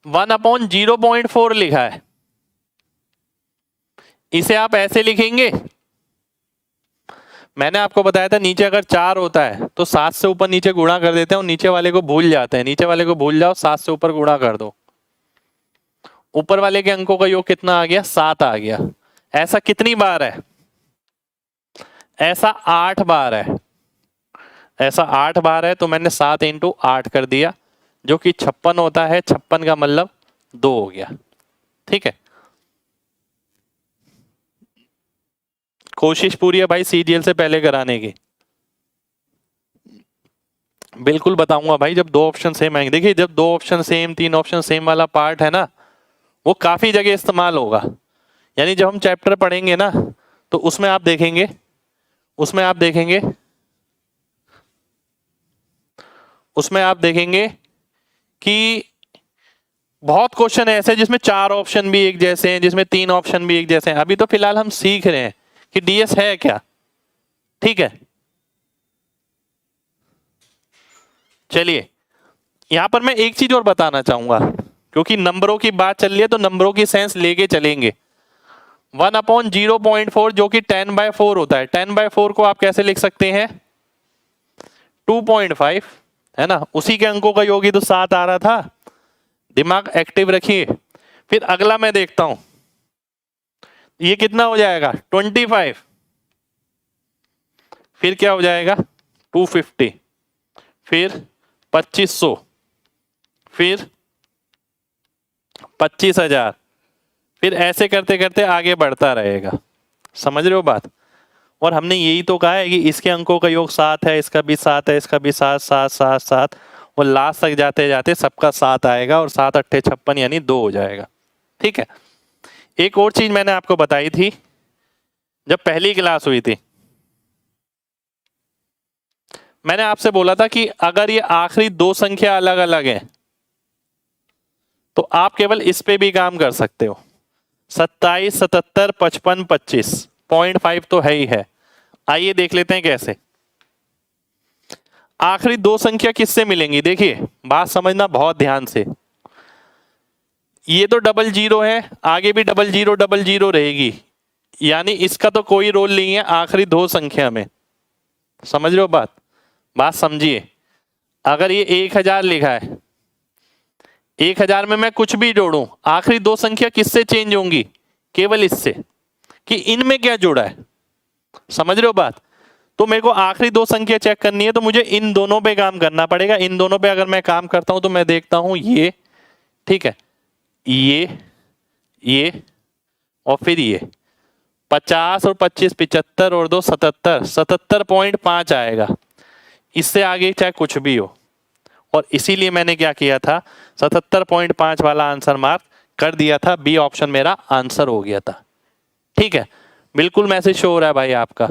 1/0.4 लिखा है, इसे आप ऐसे लिखेंगे। मैंने आपको बताया था नीचे अगर 4 होता है तो 7 से ऊपर नीचे गुणा कर देते हैं और नीचे वाले को भूल जाते हैं। नीचे वाले को भूल जाओ, 7 से ऊपर गुणा कर दो। ऊपर वाले के अंकों का योग कितना आ गया? 7 आ गया। ऐसा कितनी बार है? ऐसा 8 बार है। ऐसा 8 बार है, तो मैंने 7 इंटू 8 कर दिया, जो कि 56 होता है। 56 का मतलब 2 हो गया। ठीक है, कोशिश पूरी है भाई सीजीएल से पहले कराने की। बिल्कुल बताऊंगा भाई, जब 2 ऑप्शन सेम आएंगे। देखिए जब 2 ऑप्शन सेम, 3 ऑप्शन सेम वाला पार्ट है ना, वो काफी जगह इस्तेमाल होगा। यानी जब हम चैप्टर पढ़ेंगे ना, तो उसमें आप देखेंगे, उसमें आप देखेंगे, उसमें आप देखेंगे कि बहुत क्वेश्चन ऐसे जिसमें 4 ऑप्शन भी एक जैसे हैं, जिसमें 3 ऑप्शन भी एक जैसे हैं। अभी तो फिलहाल हम सीख रहे हैं कि डीएस है क्या। ठीक है, चलिए यहां पर मैं एक चीज और बताना चाहूंगा, क्योंकि नंबरों की बात चल रही है तो नंबरों की सेंस लेके चलेंगे। 1/0.4 जो कि 10/4 होता है। 10/4 को आप कैसे लिख सकते हैं? 2.5 है ना, उसी के अंकों का योग ही तो 7 आ रहा था। दिमाग एक्टिव रखिए। फिर अगला मैं देखता हूं, ये कितना हो जाएगा? 25। फिर क्या हो जाएगा? 250, फिर 2500, फिर 25,000, फिर ऐसे करते करते आगे बढ़ता रहेगा। समझ रहे हो बात? और हमने यही तो कहा है कि इसके अंकों का योग 7 है, इसका भी 7 है, इसका भी 7 7 7 7, और लास्ट तक जाते जाते सबका 7 आएगा और 7 अट्ठे 56 यानी 2 हो जाएगा। ठीक है, एक और चीज मैंने आपको बताई थी जब पहली क्लास हुई थी। मैंने आपसे बोला था कि अगर ये आखिरी 2 संख्या अलग अलग है तो आप केवल इस पे भी काम कर सकते हो। 27 77 55 25, 0.5 तो है ही है। आइए देख लेते हैं कैसे। आखिरी 2 संख्या किससे मिलेंगी? देखिए बात समझना बहुत ध्यान से। ये तो 00 है, आगे भी 00 रहेगी, यानी इसका तो कोई रोल नहीं है आखिरी 2 संख्या में। समझ रहे हो बात? बात समझिए। अगर ये 1000 लिखा है, 1000 में मैं कुछ भी जोड़ूं, आखिरी 2 संख्या किससे चेंज होंगी? केवल इससे, कि इनमें क्या जुड़ा है। समझ रहे हो बात? तो मेरे को आखिरी 2 संख्या चेक करनी है तो मुझे इन दोनों पे काम करना पड़ेगा। इन दोनों पे अगर मैं काम करता हूं तो मैं देखता हूं ये, ठीक है, ये और फिर ये 50 और 25 75 और 2 77, 77.5 आएगा। इससे आगे चाहे कुछ भी हो, और इसीलिए मैंने क्या किया था, 77.5 वाला आंसर मार्क कर दिया था। बी ऑप्शन मेरा आंसर हो गया था। ठीक है, बिल्कुल मैसेज शो हो रहा है भाई आपका?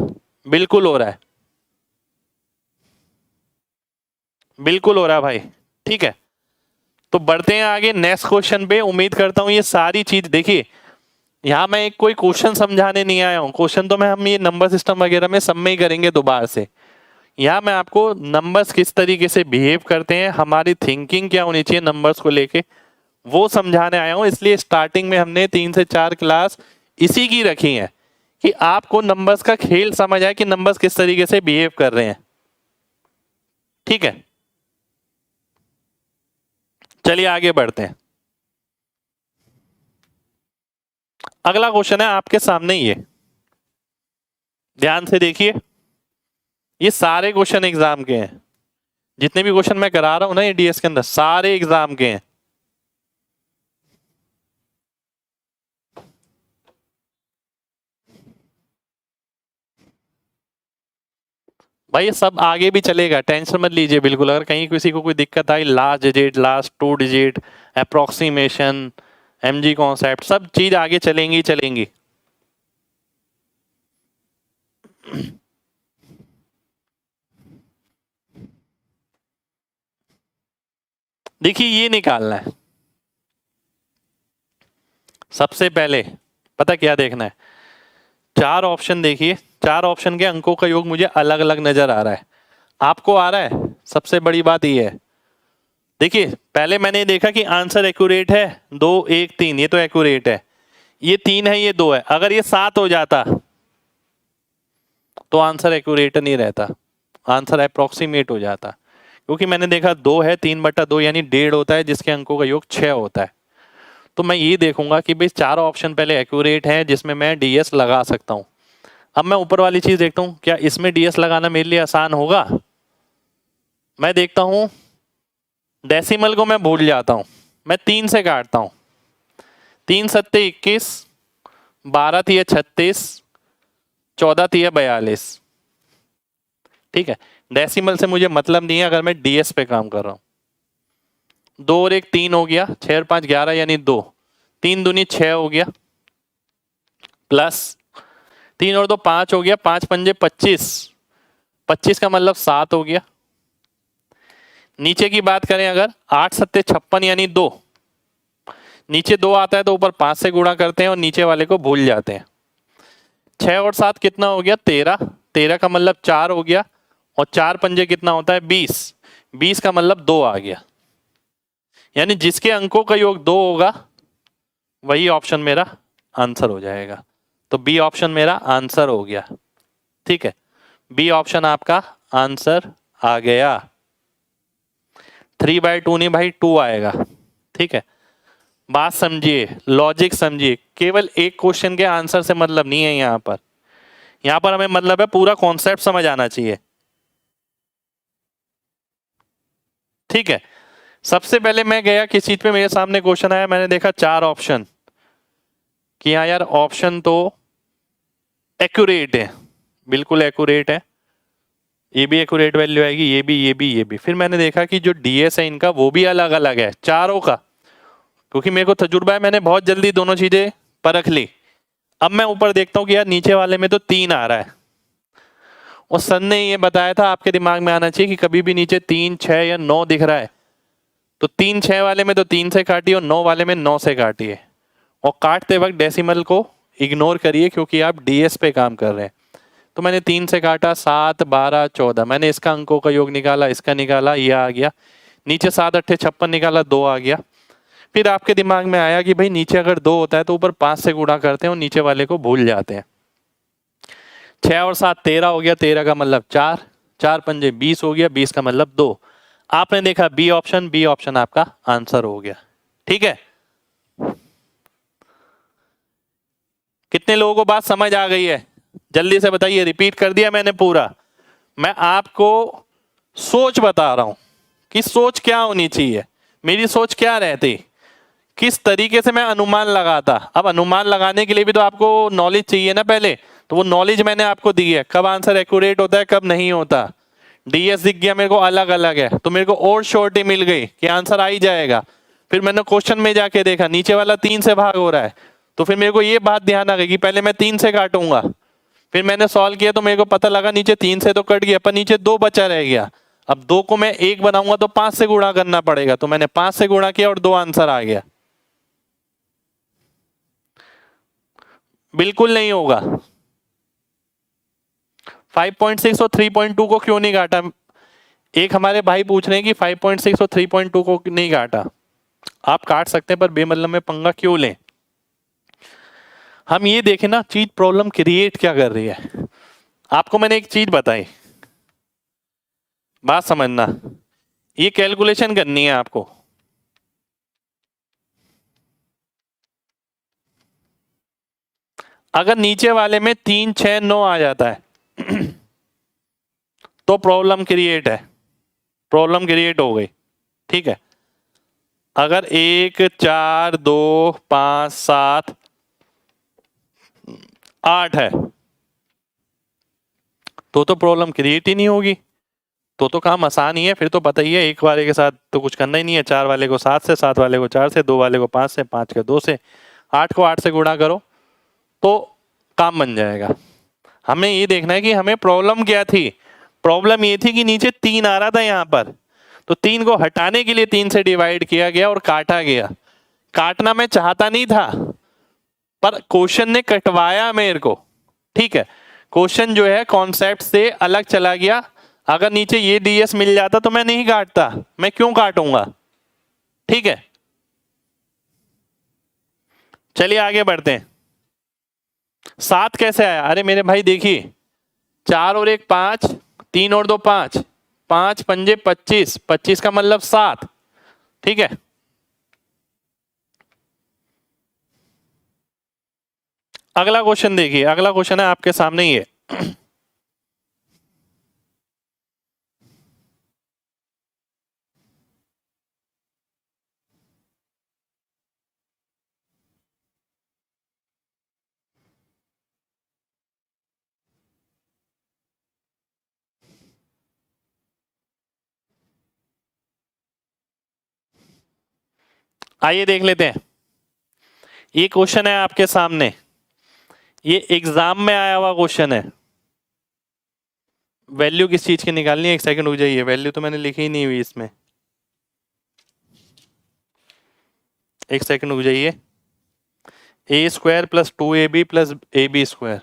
बिल्कुल हो रहा है, बिल्कुल हो रहा है भाई। ठीक है, तो बढ़ते हैं आगे नेक्स्ट क्वेश्चन पे। उम्मीद करता हूं ये सारी चीज देखिए, यहाँ मैं एक कोई क्वेश्चन समझाने नहीं आया हूँ, क्वेश्चन तो मैं हम ये नंबर सिस्टम वगैरह में सब में ही करेंगे दोबारा से। यहाँ मैं आपको नंबर्स किस तरीके से बिहेव करते हैं, हमारी थिंकिंग क्या होनी चाहिए नंबर्स को लेके, वो समझाने आया हूँ। इसलिए स्टार्टिंग में हमने 3 से 4 क्लास इसी की रखी है कि आपको नंबर्स का खेल समझ आए कि नंबर्स किस तरीके से बिहेव कर रहे हैं। ठीक है, चलिए आगे बढ़ते हैं। अगला क्वेश्चन है आपके सामने, ये ध्यान से देखिए। ये सारे क्वेश्चन एग्जाम के हैं, जितने भी क्वेश्चन मैं करा रहा हूं ना ये डीएस के अंदर सारे एग्जाम के हैं। भाई ये सब आगे भी चलेगा, टेंशन मत लीजिए बिल्कुल। अगर कहीं किसी को कोई दिक्कत आई, last digit, last 2 digit, approximation, MG concept, सब चीज आगे चलेंगी चलेंगी। देखिए ये निकालना है सबसे पहले। पता क्या देखना है, 4 ऑप्शन देखिए, 4 ऑप्शन के अंकों का योग मुझे अलग अलग नजर आ रहा है। आपको आ रहा है? सबसे बड़ी बात ये है, देखिए पहले मैंने देखा कि आंसर एक्यूरेट है 2 1 3, ये तो एक्यूरेट है। ये 3 है, ये 2 है। अगर ये 7 हो जाता तो आंसर एक्यूरेट नहीं रहता, आंसर अप्रोक्सीमेट हो जाता। क्योंकि मैंने देखा 2 है, 3/2 यानी 1.5 होता है, जिसके अंकों का योग 6 होता है। तो मैं ये देखूंगा कि भाई 4 ऑप्शन पहले एक्यूरेट है जिसमें मैं डीएस लगा सकता हूं। अब मैं ऊपर वाली चीज देखता हूं, क्या इसमें डीएस लगाना मेरे लिए आसान होगा? मैं देखता हूं डेसिमल को मैं भूल जाता हूं, मैं 3 से काटता हूं। 3 सत्ते 21, 12 तिया 36, 14 तिया 42। ठीक है, डेसिमल से मुझे मतलब नहीं है अगर मैं डीएस पे काम कर रहा हूं। 2 और 1 3 हो गया, 6 और 5 11 यानी 2, 3 दूनी 6 हो गया, प्लस 3 और 2 5 हो गया, 5 पंजे 25, 25 का मतलब 7 हो गया। नीचे की बात करें अगर 8 सत्ते 56 यानी 2, नीचे 2 आता है तो ऊपर 5 से गुणा करते हैं और नीचे वाले को भूल जाते हैं। 6 और 7 कितना हो गया? 13, 13 का मतलब 4 हो गया, और 4 पंजे कितना होता है? 20, 20 का मतलब 2 आ गया। यानी जिसके अंकों का योग 2 होगा वही ऑप्शन मेरा आंसर हो जाएगा। तो बी ऑप्शन मेरा आंसर हो गया। ठीक है, बी ऑप्शन आपका आंसर आ गया। 3/2 नहीं भाई, 2 आएगा। ठीक है, बात समझिए, लॉजिक समझिए। केवल एक क्वेश्चन के आंसर से मतलब नहीं है यहां पर, यहां पर हमें मतलब है पूरा कॉन्सेप्ट समझ आना चाहिए। ठीक है, सबसे पहले मैं गया किस चीज पे, मेरे सामने क्वेश्चन आया, मैंने देखा 4 ऑप्शन कि हाँ यार ऑप्शन तो एक्यूरेट है, बिल्कुल एक्यूरेट है। ये भी एक्यूरेट वैल्यू आएगी, ये भी, ये भी, ये भी। फिर मैंने देखा कि जो डीएस है इनका वो भी अलग अलग है चारों का, क्योंकि मेरे को तजुर्बा है, मैंने बहुत जल्दी दोनों चीजें परख ली। अब मैं ऊपर देखता हूँ कि यार नीचे वाले में तो 3 आ रहा है, और सर ने ये बताया था आपके दिमाग में आना चाहिए कि कभी भी नीचे 3 6 या 9 दिख रहा है तो 3 6 वाले में तो 3 से काटिए और 9 वाले में 9 से काटिए, और काटते वक्त डेसिमल को इग्नोर करिए क्योंकि आप डीएस पे काम कर रहे हैं। तो मैंने 3 से काटा, 7 12 14, मैंने इसका अंकों का योग निकाला, इसका निकाला, ये आ गया। नीचे 7 8 56 निकाला, 2 आ गया। फिर आपके दिमाग में आया कि भाई नीचे अगर 2 होता है तो ऊपर 5 से गुणा करते हैं और नीचे वाले को भूल जाते हैं। 6 और 7 13 हो गया, 13 का मतलब 4, 4 पंजे 20 हो गया, 20 का मतलब 2। आपने देखा बी ऑप्शन, बी ऑप्शन आपका आंसर हो गया। ठीक है, कितने लोगों को बात समझ आ गई है? जल्दी से बताइए, रिपीट कर दिया मैंने पूरा। मैं आपको सोच बता रहा हूं कि सोच क्या होनी चाहिए, मेरी सोच क्या रहती, किस तरीके से मैं अनुमान लगाता। अब अनुमान लगाने के लिए भी तो आपको नॉलेज चाहिए ना पहले, तो वो नॉलेज मैंने आपको दी है, कब आंसर एक्यूरेट होता है कब नहीं होता। डीएस दिख गया मेरे को अलग अलग है तो मेरे को और श्योरिटी मिल गई कि आंसर आ ही जाएगा। फिर मैंने क्वेश्चन में जाके देखा नीचे वाला 3 से भाग हो रहा है, तो फिर मेरे को ये बात ध्यान आ गई कि पहले मैं 3 से काटूंगा। फिर मैंने सॉल्व किया तो मेरे को पता लगा नीचे 3 से तो कट गया पर नीचे 2 बचा रह गया। अब 2 को मैं 1 बनाऊंगा तो 5 से गुणा करना पड़ेगा, तो मैंने 5 से गुणा किया और 2 आंसर आ गया। बिल्कुल नहीं होगा। 5.6 और 3.2 को क्यों नहीं काटा? एक हमारे भाई पूछ रहे हैं कि 5.6 और 3.2 को नहीं काटा। आप काट सकते हैं पर बेमतलब में पंगा क्यों लें? हम ये देखें ना चीज प्रॉब्लम क्रिएट क्या कर रही है। आपको मैंने एक चीज बताई, बात समझना, ये कैलकुलेशन करनी है आपको। अगर नीचे वाले में 3, 6, 9 आ जाता है तो प्रॉब्लम क्रिएट है, प्रॉब्लम क्रिएट हो गई। ठीक है, अगर 1, 4, 2, 5, 7, 8 है तो प्रॉब्लम क्रिएट ही नहीं होगी। तो काम आसान ही है, फिर तो पता ही है, एक वाले के साथ तो कुछ करना ही नहीं है। 4 वाले को 7 से, 7 वाले को 4 से, 2 वाले को 5 से, 5 के 2 से, 8 को 8 से गुणा करो तो काम बन जाएगा। हमें ये देखना है कि हमें प्रॉब्लम क्या थी। प्रॉब्लम ये थी कि नीचे 3 आ रहा था यहाँ पर, तो 3 को हटाने के लिए 3 से डिवाइड किया गया और काटा गया। काटना मैं चाहता नहीं था पर क्वेश्चन ने कटवाया मेरे को। ठीक है, क्वेश्चन जो है कॉन्सेप्ट से अलग चला गया। अगर नीचे ये डीएस मिल जाता तो मैं नहीं काटता, मैं क्यों काटूंगा? ठीक है, चलिए आगे बढ़ते हैं। 7 कैसे आया? अरे मेरे भाई देखिए, 4 और 1 5, 3 और 2 5, 5 पंजे 25, 25 का मतलब 7। ठीक है, अगला क्वेश्चन देखिए, अगला क्वेश्चन है आपके सामने ये। आइए देख लेते हैं, ये क्वेश्चन है आपके सामने, ये एग्जाम में आया हुआ क्वेश्चन है। वैल्यू किस चीज की निकालनी है? एक सेकंड रुक जाइए, वैल्यू तो मैंने लिखी ही नहीं हुई इसमें, एक सेकंड रुक जाइए। a² + 2ab + ab²,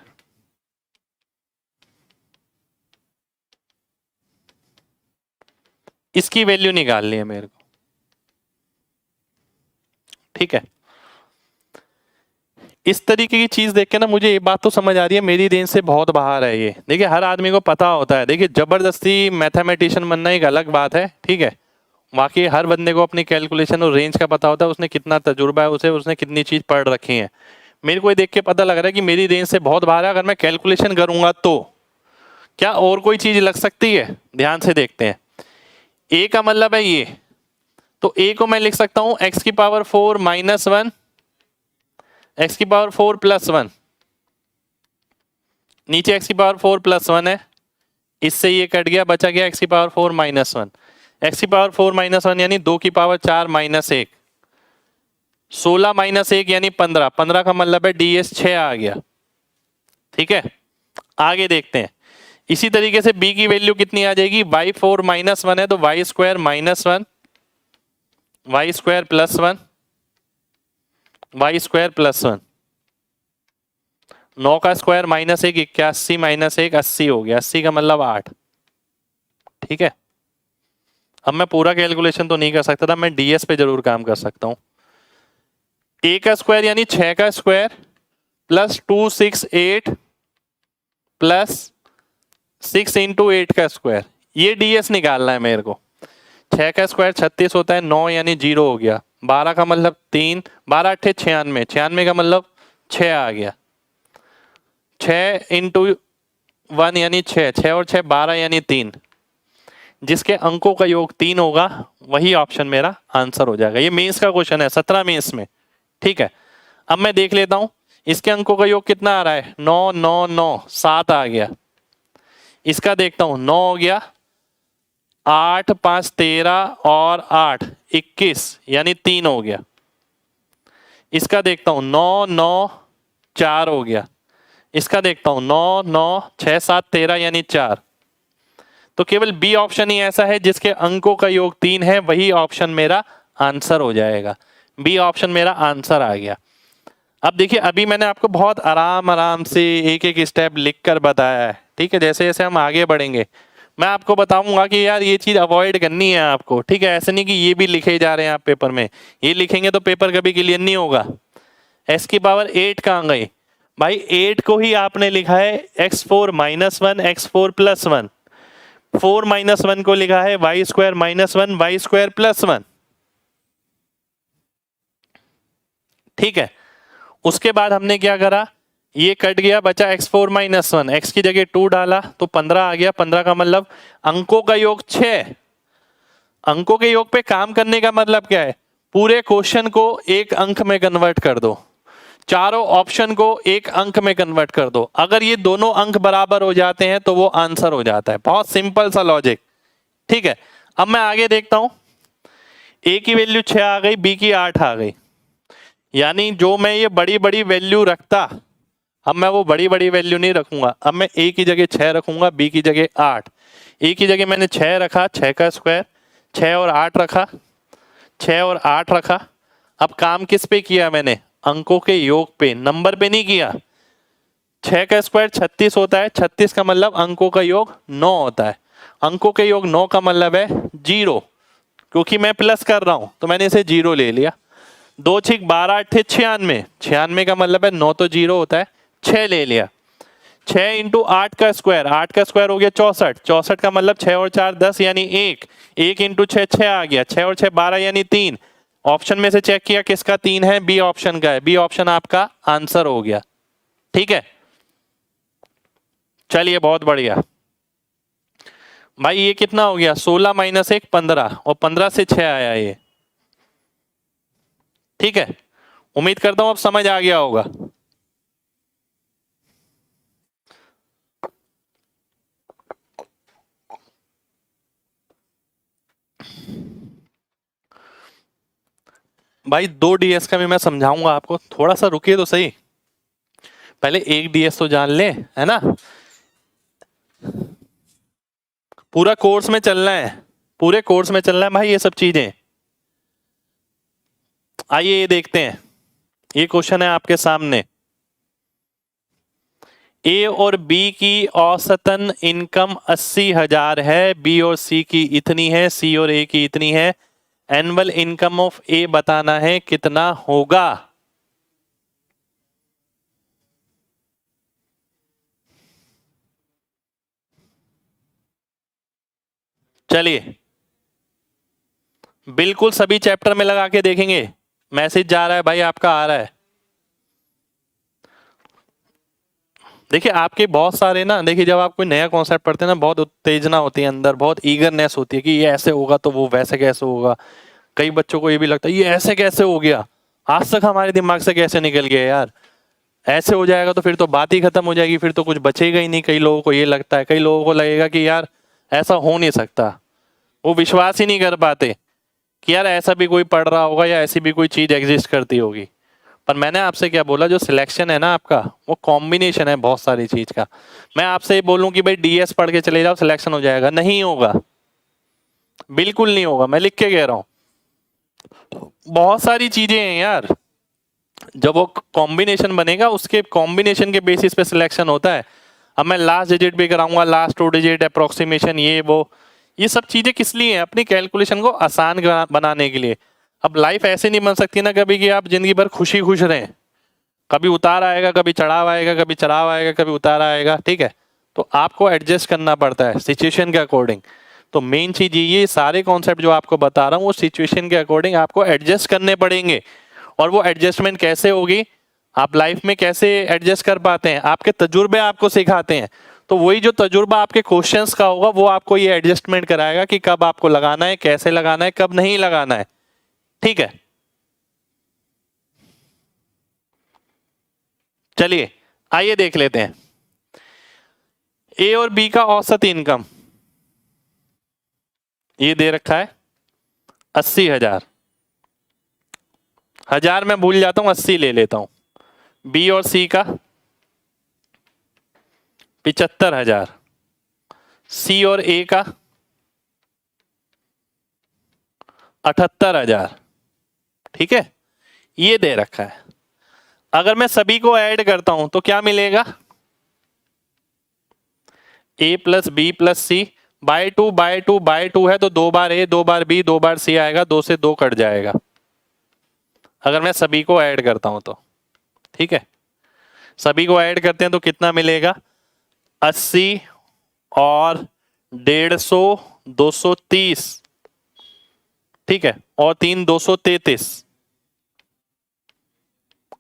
इसकी वैल्यू निकालनी है मेरे को। ठीक है, इस तरीके की चीज देख के ना मुझे ये बात तो समझ आ रही है मेरी रेंज से बहुत बाहर है ये। देखिए हर आदमी को पता होता है, देखिए जबरदस्ती मैथमेटिशियन बनना एक अलग बात है। ठीक है, बाकी हर बंदे को अपनी कैलकुलेशन और रेंज का पता होता है, उसने कितना तजुर्बा है, उसने कितनी चीज पढ़ रखी है। मेरे को ये देख के पता लग रहा है कि मेरी रेंज से बहुत बाहर है। अगर मैं कैलकुलेशन करूंगा तो क्या और कोई चीज लग सकती है? ध्यान से देखते हैं। ए का मतलब है ये, तो ए को मैं लिख सकता हूं x⁴ - 1, x⁴ + 1, नीचे x⁴ + 1 है, इससे ये कट गया, बचा गया x⁴ - 1, x⁴ - 1 यानी 2 की पावर 4 - 1, 16 - 1 यानी 15, 15 का मतलब है ds 6 आ गया। ठीक है, आगे देखते हैं। इसी तरीके से b की वैल्यू कितनी आ जाएगी? y⁴ - 1 है तो y² - 1, y² + 1, y² + 1, 9 का स्क्वायर -1, 81 - 1, 80 हो गया, 80 का मतलब 8। ठीक है, अब मैं पूरा कैलकुलेशन तो नहीं कर सकता था, मैं डीएस पे जरूर काम कर सकता हूं। a का स्क्वायर यानी 6 का स्क्वायर + 268 + 6 × 8 का स्क्वायर, ये डीएस निकालना है मेरे को। 6 का स्क्वायर 36 होता है, 9 यानी 0 हो गया, 12 का मतलब 3, 12 8 96, 96 का मतलब 6 आ गया, 6 × 1 यानी 6, 6 और 6 12 यानी 3, जिसके अंकों का योग 3 होगा वही ऑप्शन मेरा आंसर हो जाएगा। ये मेंस का क्वेश्चन है, 17 मेंस में। ठीक है, अब मैं देख लेता हूं इसके अंकों का योग कितना आ रहा है। 9 9 9 7 आ गया, इसका देखता हूं 9 हो गया, 8 5 13 और 8 21 यानी 3 हो गया। इसका देखता हूं 9 9 4 हो गया, इसका देखता हूं 9 9 6 7 13 यानी 4, तो केवल बी ऑप्शन ही ऐसा है जिसके अंकों का योग 3 है, वही ऑप्शन मेरा आंसर हो जाएगा। बी ऑप्शन मेरा आंसर आ गया। अब देखिए, अभी मैंने आपको बहुत आराम आराम से एक एक स्टेप लिख कर बताया है, ठीक है। जैसे जैसे हम आगे बढ़ेंगे मैं आपको बताऊंगा कि यार ये चीज़ अवॉइड करनी है आपको, ठीक है। ऐसे नहीं कि ये भी लिखे जा रहे हैं आप पेपर में, ये लिखेंगे तो पेपर कभी क्लियर नहीं होगा। x की पावर 8 कहाँ गई भाई? 8 को ही आपने लिखा है x4 minus 1 x4 plus 1, 4 minus 1 को लिखा है y square minus 1 y square plus 1, ठीक है। उसके बाद हमने क्या करा, ये कट गया, बचा x4 माइनस 1, x की जगह 2 डाला तो 15 आ गया। 15 का मतलब अंकों का योग 6। अंकों के योग पे काम करने का मतलब क्या है? पूरे क्वेश्चन को एक अंक में कन्वर्ट कर दो, चारों ऑप्शन को एक अंक में कन्वर्ट कर दो। अगर ये दोनों अंक बराबर हो जाते हैं तो वो आंसर हो जाता है। बहुत सिंपल सा लॉजिक, ठीक है। अब मैं आगे देखता हूं, a की वैल्यू 6 आ गई, b की 8 आ गई, यानी जो मैं ये बड़ी बड़ी वैल्यू रखता, अब मैं वो बड़ी बड़ी वैल्यू नहीं रखूंगा। अब मैं a की जगह 6 रखूंगा, b की जगह 8। a की जगह मैंने 6 रखा, 6 का स्क्वायर, 6 और 8 रखा, 6 और 8 रखा। अब काम किस पे किया मैंने? अंकों के योग पे, नंबर पे नहीं किया। 6 का स्क्वायर 36 होता है, 36 का मतलब अंकों का योग 9 होता है। अंकों के योग 9 का मतलब है 0, क्योंकि मैं प्लस कर रहा हूं तो मैंने इसे 0 ले लिया। 2 6 12 8 96, 96 का मतलब है 9 तो 0 होता है, 6 ले लिया। 6 इंटू 8 का स्क्वायर, 8 का स्क्वायर हो गया 64, 64 का मतलब 6 और 4 10 यानी 1, 1 इंटू 6 6 आ गया, 6 और 6 12 यानी 3। ऑप्शन में से चेक किया किसका 3 है? बी ऑप्शन का है। बी ऑप्शन आपका आंसर हो गया, ठीक है। चलिए बहुत बढ़िया भाई, ये कितना हो गया? 16 माइनस 1 15, और 15 से 6 आया ये, ठीक है। उम्मीद करता हूं अब समझ आ गया होगा। भाई 2 डीएस का भी मैं समझाऊंगा आपको, थोड़ा सा रुकिए तो सही, पहले एक डीएस तो जान ले, है ना। पूरा कोर्स में चलना है, पूरे कोर्स में चलना है भाई ये सब चीजें। आइए ये देखते हैं, ये क्वेश्चन है आपके सामने। ए और बी की औसतन इनकम 80,000 है, बी और सी की इतनी है, सी और ए की इतनी है। एनुअल इनकम ऑफ ए बताना है, कितना होगा? चलिए बिल्कुल सभी चैप्टर में लगा के देखेंगे। मैसेज जा रहा है भाई, आपका आ रहा है। देखिए आपके बहुत सारे ना, देखिए जब आप कोई नया कॉन्सेप्ट पढ़ते हैं ना, बहुत उत्तेजना होती है अंदर, बहुत ईगरनेस होती है कि ये ऐसे होगा तो वो वैसे कैसे होगा। कई बच्चों को ये भी लगता है ये ऐसे कैसे हो गया, आज तक हमारे दिमाग से कैसे निकल गया यार। ऐसे हो जाएगा तो फिर तो बात ही खत्म हो जाएगी, फिर तो कुछ बचेगा ही नहीं। कई लोगों को ये लगता है, कई लोगों को लगेगा कि यार ऐसा हो नहीं सकता, वो विश्वास ही नहीं कर पाते कि यार ऐसा भी कोई पढ़ रहा होगा या ऐसी भी कोई चीज एग्जिस्ट करती होगी। पर मैंने आपसे क्या बोला, जो सिलेक्शन है ना आपका, वो कॉम्बिनेशन है बहुत सारी चीज का। मैं आपसे बोलूं कि भाई डीएस पढ़ के चले जाओ सिलेक्शन हो जाएगा, नहीं होगा, बिल्कुल नहीं होगा, मैं लिख के कह रहा हूं। बहुत सारी चीजें हैं यार, जब वो कॉम्बिनेशन बनेगा उसके कॉम्बिनेशन के बेसिस पे सिलेक्शन होता है। अब मैं लास्ट डिजिट भी कराऊंगा, लास्ट 2 डिजिट अप्रोक्सीमेशन, ये वो, ये सब चीजें किस लिए हैं? अपनी कैलकुलेशन को आसान बनाने के लिए। अब लाइफ ऐसे नहीं बन सकती ना कभी कि आप जिंदगी भर खुशी खुश रहें। कभी उतार आएगा, कभी चढ़ाव आएगा, कभी चढ़ाव आएगा, कभी उतार आएगा, ठीक है। तो आपको एडजस्ट करना पड़ता है सिचुएशन के अकॉर्डिंग। तो मेन चीज ये सारे कॉन्सेप्ट जो आपको बता रहा हूँ वो सिचुएशन के अकॉर्डिंग आपको एडजस्ट करने पड़ेंगे। और वो एडजस्टमेंट कैसे होगी, आप लाइफ में कैसे एडजस्ट कर पाते हैं, आपके तजुर्बे आपको सिखाते हैं। तो वही जो तजुर्बा आपके क्वेश्चंस का होगा वो आपको ये एडजस्टमेंट कराएगा कि कब आपको लगाना है, कैसे लगाना है, कब नहीं लगाना है, ठीक है। चलिए आइए देख लेते हैं। ए और बी का औसत इनकम ये दे रखा है 80,000, हजार मैं भूल जाता हूं, 80 ले लेता हूं। बी और सी का 75,000, सी और ए का 78,000, ठीक है, ये दे रखा है। अगर मैं सभी को ऐड करता हूं तो क्या मिलेगा, ए प्लस बी प्लस सी बाय 2 बाय 2 बाय 2 है तो 2 बार ए 2 बार बी 2 बार सी आएगा, 2 से 2 कट जाएगा अगर मैं सभी को ऐड करता हूं तो, ठीक है। सभी को ऐड करते हैं तो कितना मिलेगा, 80 और 150 230, ठीक है, और 3 233,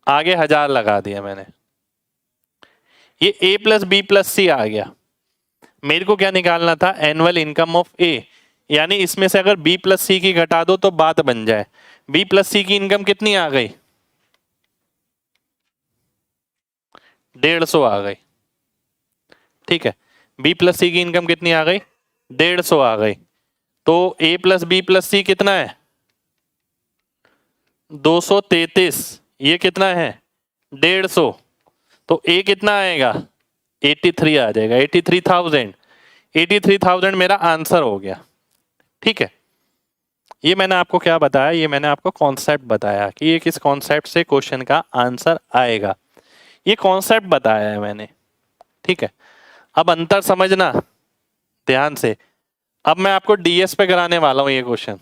आगे 1000 लगा दिया मैंने। ये ए प्लस बी प्लस सी आ गया। मेरे को क्या निकालना था, एनुअल इनकम ऑफ ए, यानी इसमें से अगर बी प्लस सी की घटा दो तो बात बन जाए। बी प्लस सी की इनकम कितनी आ गई, 150 आ गई, ठीक है। बी प्लस सी की इनकम कितनी आ गई, 150 आ गई। तो ए प्लस बी प्लस सी कितना है, 233, ये कितना है 150, तो ए कितना आएगा 83 आ जाएगा, 83,000। 83,000 मेरा आंसर हो गया, ठीक है। ये मैंने आपको क्या बताया, ये मैंने आपको कॉन्सेप्ट बताया कि ये किस कॉन्सेप्ट से क्वेश्चन का आंसर आएगा, ये कॉन्सेप्ट बताया है मैंने, ठीक है। अब अंतर समझना ध्यान से। अब मैं आपको डीएस पे कराने वाला हूं ये क्वेश्चन,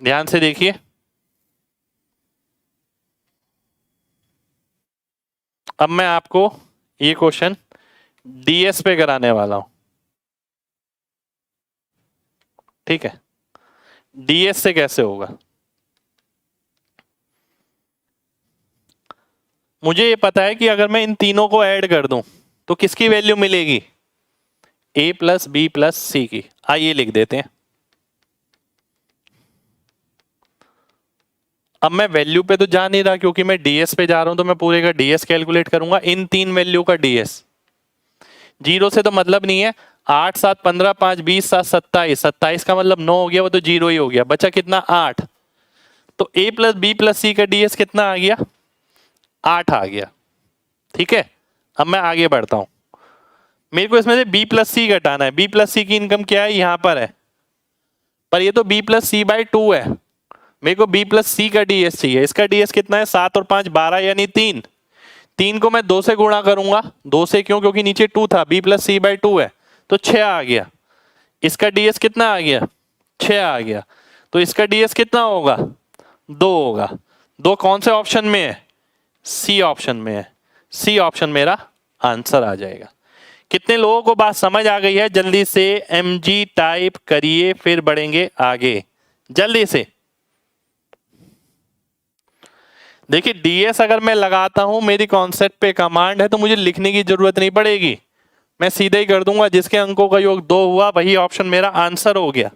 ध्यान से देखिए। अब मैं आपको ये क्वेश्चन डीएस पे कराने वाला हूं, ठीक है। डीएस से कैसे होगा, मुझे ये पता है कि अगर मैं इन तीनों को ऐड कर दूं तो किसकी वैल्यू मिलेगी, ए प्लस बी प्लस सी की। आइए लिख देते हैं। अब मैं वैल्यू पे तो जा नहीं रहा क्योंकि मैं डीएस पे जा रहा हूं, तो मैं पूरे का डीएस कैलकुलेट करूंगा। इन तीन वैल्यू का डीएस, जीरो से तो मतलब नहीं है। 8 7 15 5 20 7 27, 27 का मतलब 9 हो गया, वो तो जीरो ही हो गया, बचा कितना 8। तो ए प्लस बी प्लस सी का डीएस कितना आ गया, 8 आ गया, ठीक है। अब मैं आगे बढ़ता हूं, मेरे को इसमें से बी प्लस सी घटाना है। बी प्लस सी की इनकम क्या है, यहां पर है, पर ये तो बी प्लस सी बाई 2 है। मेरे को बी प्लस सी का डीएस चाहिए। इसका डीएस कितना है, 7 और 5 12 यानी 3। 3 को मैं 2 से गुणा करूंगा, 2 से क्यों, क्योंकि नीचे 2 था, बी प्लस सी बाई 2 है, तो 6 आ गया। इसका डीएस कितना आ गया, 6 आ गया। तो इसका डीएस कितना होगा, 2 होगा। 2 कौन से ऑप्शन में है, सी ऑप्शन में है। सी ऑप्शन मेरा आंसर आ जाएगा। कितने लोगों को बात समझ आ गई है, जल्दी से एमजी टाइप करिए, फिर बढ़ेंगे आगे जल्दी से। देखिए डीएस अगर मैं लगाता हूं, मेरी कॉन्सेप्ट पे कमांड है तो मुझे लिखने की जरूरत नहीं पड़ेगी, मैं सीधे ही कर दूंगा। जिसके अंकों का योग 2 हुआ वही ऑप्शन मेरा आंसर हो गया।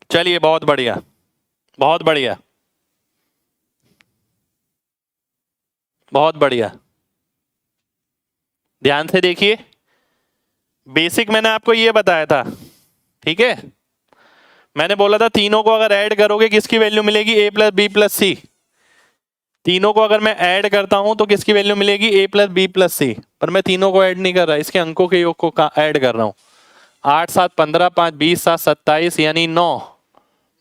चलिए बहुत बढ़िया, बहुत बढ़िया, बहुत बढ़िया। ध्यान से देखिए, बेसिक मैंने आपको ये बताया था, ठीक है। मैंने बोला था तीनों को अगर ऐड करोगे किसकी वैल्यू मिलेगी, ए प्लस बी प्लस सी। तीनों को अगर मैं ऐड करता हूं तो किसकी वैल्यू मिलेगी, ए प्लस बी प्लस सी। पर मैं तीनों को ऐड नहीं कर रहा, इसके अंकों के योग को ऐड कर रहा हूं। 8 7 15 5 20 7 27 यानी 9,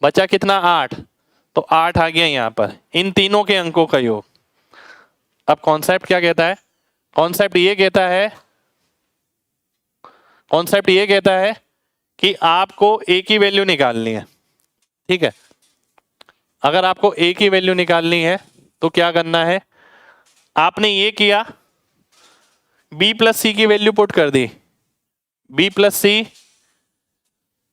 बचा कितना 8, तो 8 आ गया यहां पर, इन तीनों के अंकों का योग। अब कॉन्सेप्ट क्या कहता है, कॉन्सेप्ट ये कहता है, कॉन्सेप्ट ये कहता है कि आपको ए की वैल्यू निकालनी है, ठीक है। अगर आपको ए की वैल्यू निकालनी है तो क्या करना है, आपने ये किया, बी प्लस सी की वैल्यू पुट कर दी। बी प्लस सी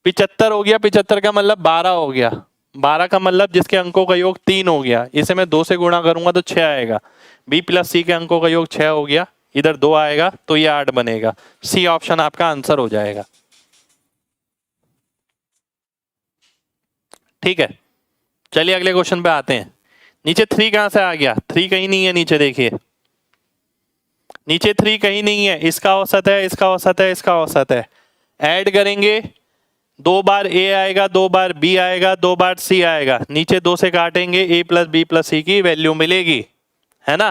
75 हो गया, 75 का मतलब 12 हो गया, 12 का मतलब जिसके अंकों का योग 3 हो गया, इसे मैं 2 से गुणा करूंगा तो 6 आएगा। बी प्लस सी के अंकों का योग 6 हो गया, इधर 2 आएगा तो ये 8 बनेगा। सी ऑप्शन आपका आंसर हो जाएगा, ठीक है। चलिए अगले क्वेश्चन पे आते हैं। नीचे 3 कहां से आ गया, 3 कहीं नहीं है नीचे, देखिए नीचे 3 कहीं नहीं है। इसका औसत है, इसका औसत है, इसका औसत है। ऐड करेंगे, 2 बार ए आएगा, 2 बार बी आएगा, 2 बार सी आएगा। नीचे 2 से काटेंगे, a plus b plus c की वैल्यू मिलेगी, है ना।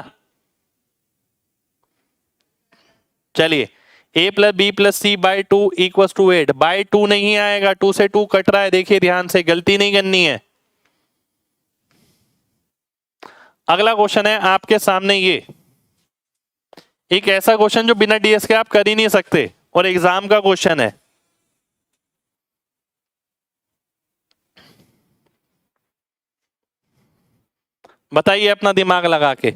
चलिए a plus b plus c by 2 equal to 8, by 2 नहीं आएगा, 2 से 2 कट रहा है, देखिए ध्यान से, गलती नहीं करनी है। अगला क्वेश्चन है आपके सामने, ये एक ऐसा क्वेश्चन जो बिना डीएस के आप कर ही नहीं सकते और एग्जाम का क्वेश्चन है। बताइए अपना दिमाग लगा के।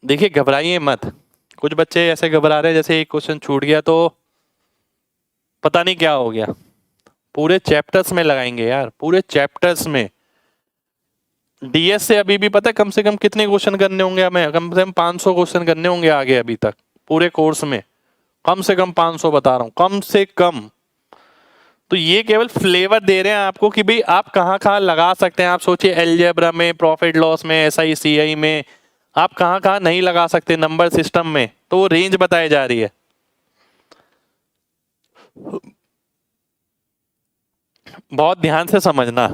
देखिए घबराइए मत, कुछ बच्चे ऐसे घबरा रहे हैं जैसे एक क्वेश्चन छूट गया तो पता नहीं क्या हो गया। पूरे चैप्टर्स में लगाएंगे यार, पूरे चैप्टर्स में। डीएस से अभी भी पता है कम से कम कितने क्वेश्चन करने होंगे हमें? कम से कम 500 क्वेश्चन करने होंगे आगे अभी तक पूरे कोर्स में, कम से कम 500 बता रहा हूं, कम से कम। तो ये केवल फ्लेवर दे रहे हैं आपको कि भाई आप कहाँ कहाँ लगा सकते हैं। आप सोचिए अलजेब्रा में, प्रॉफिट लॉस में, एसआई सीआई में, आप कहाँ कहाँ नहीं लगा सकते, नंबर सिस्टम में, तो वो रेंज बताई जा रही है। बहुत ध्यान से समझना,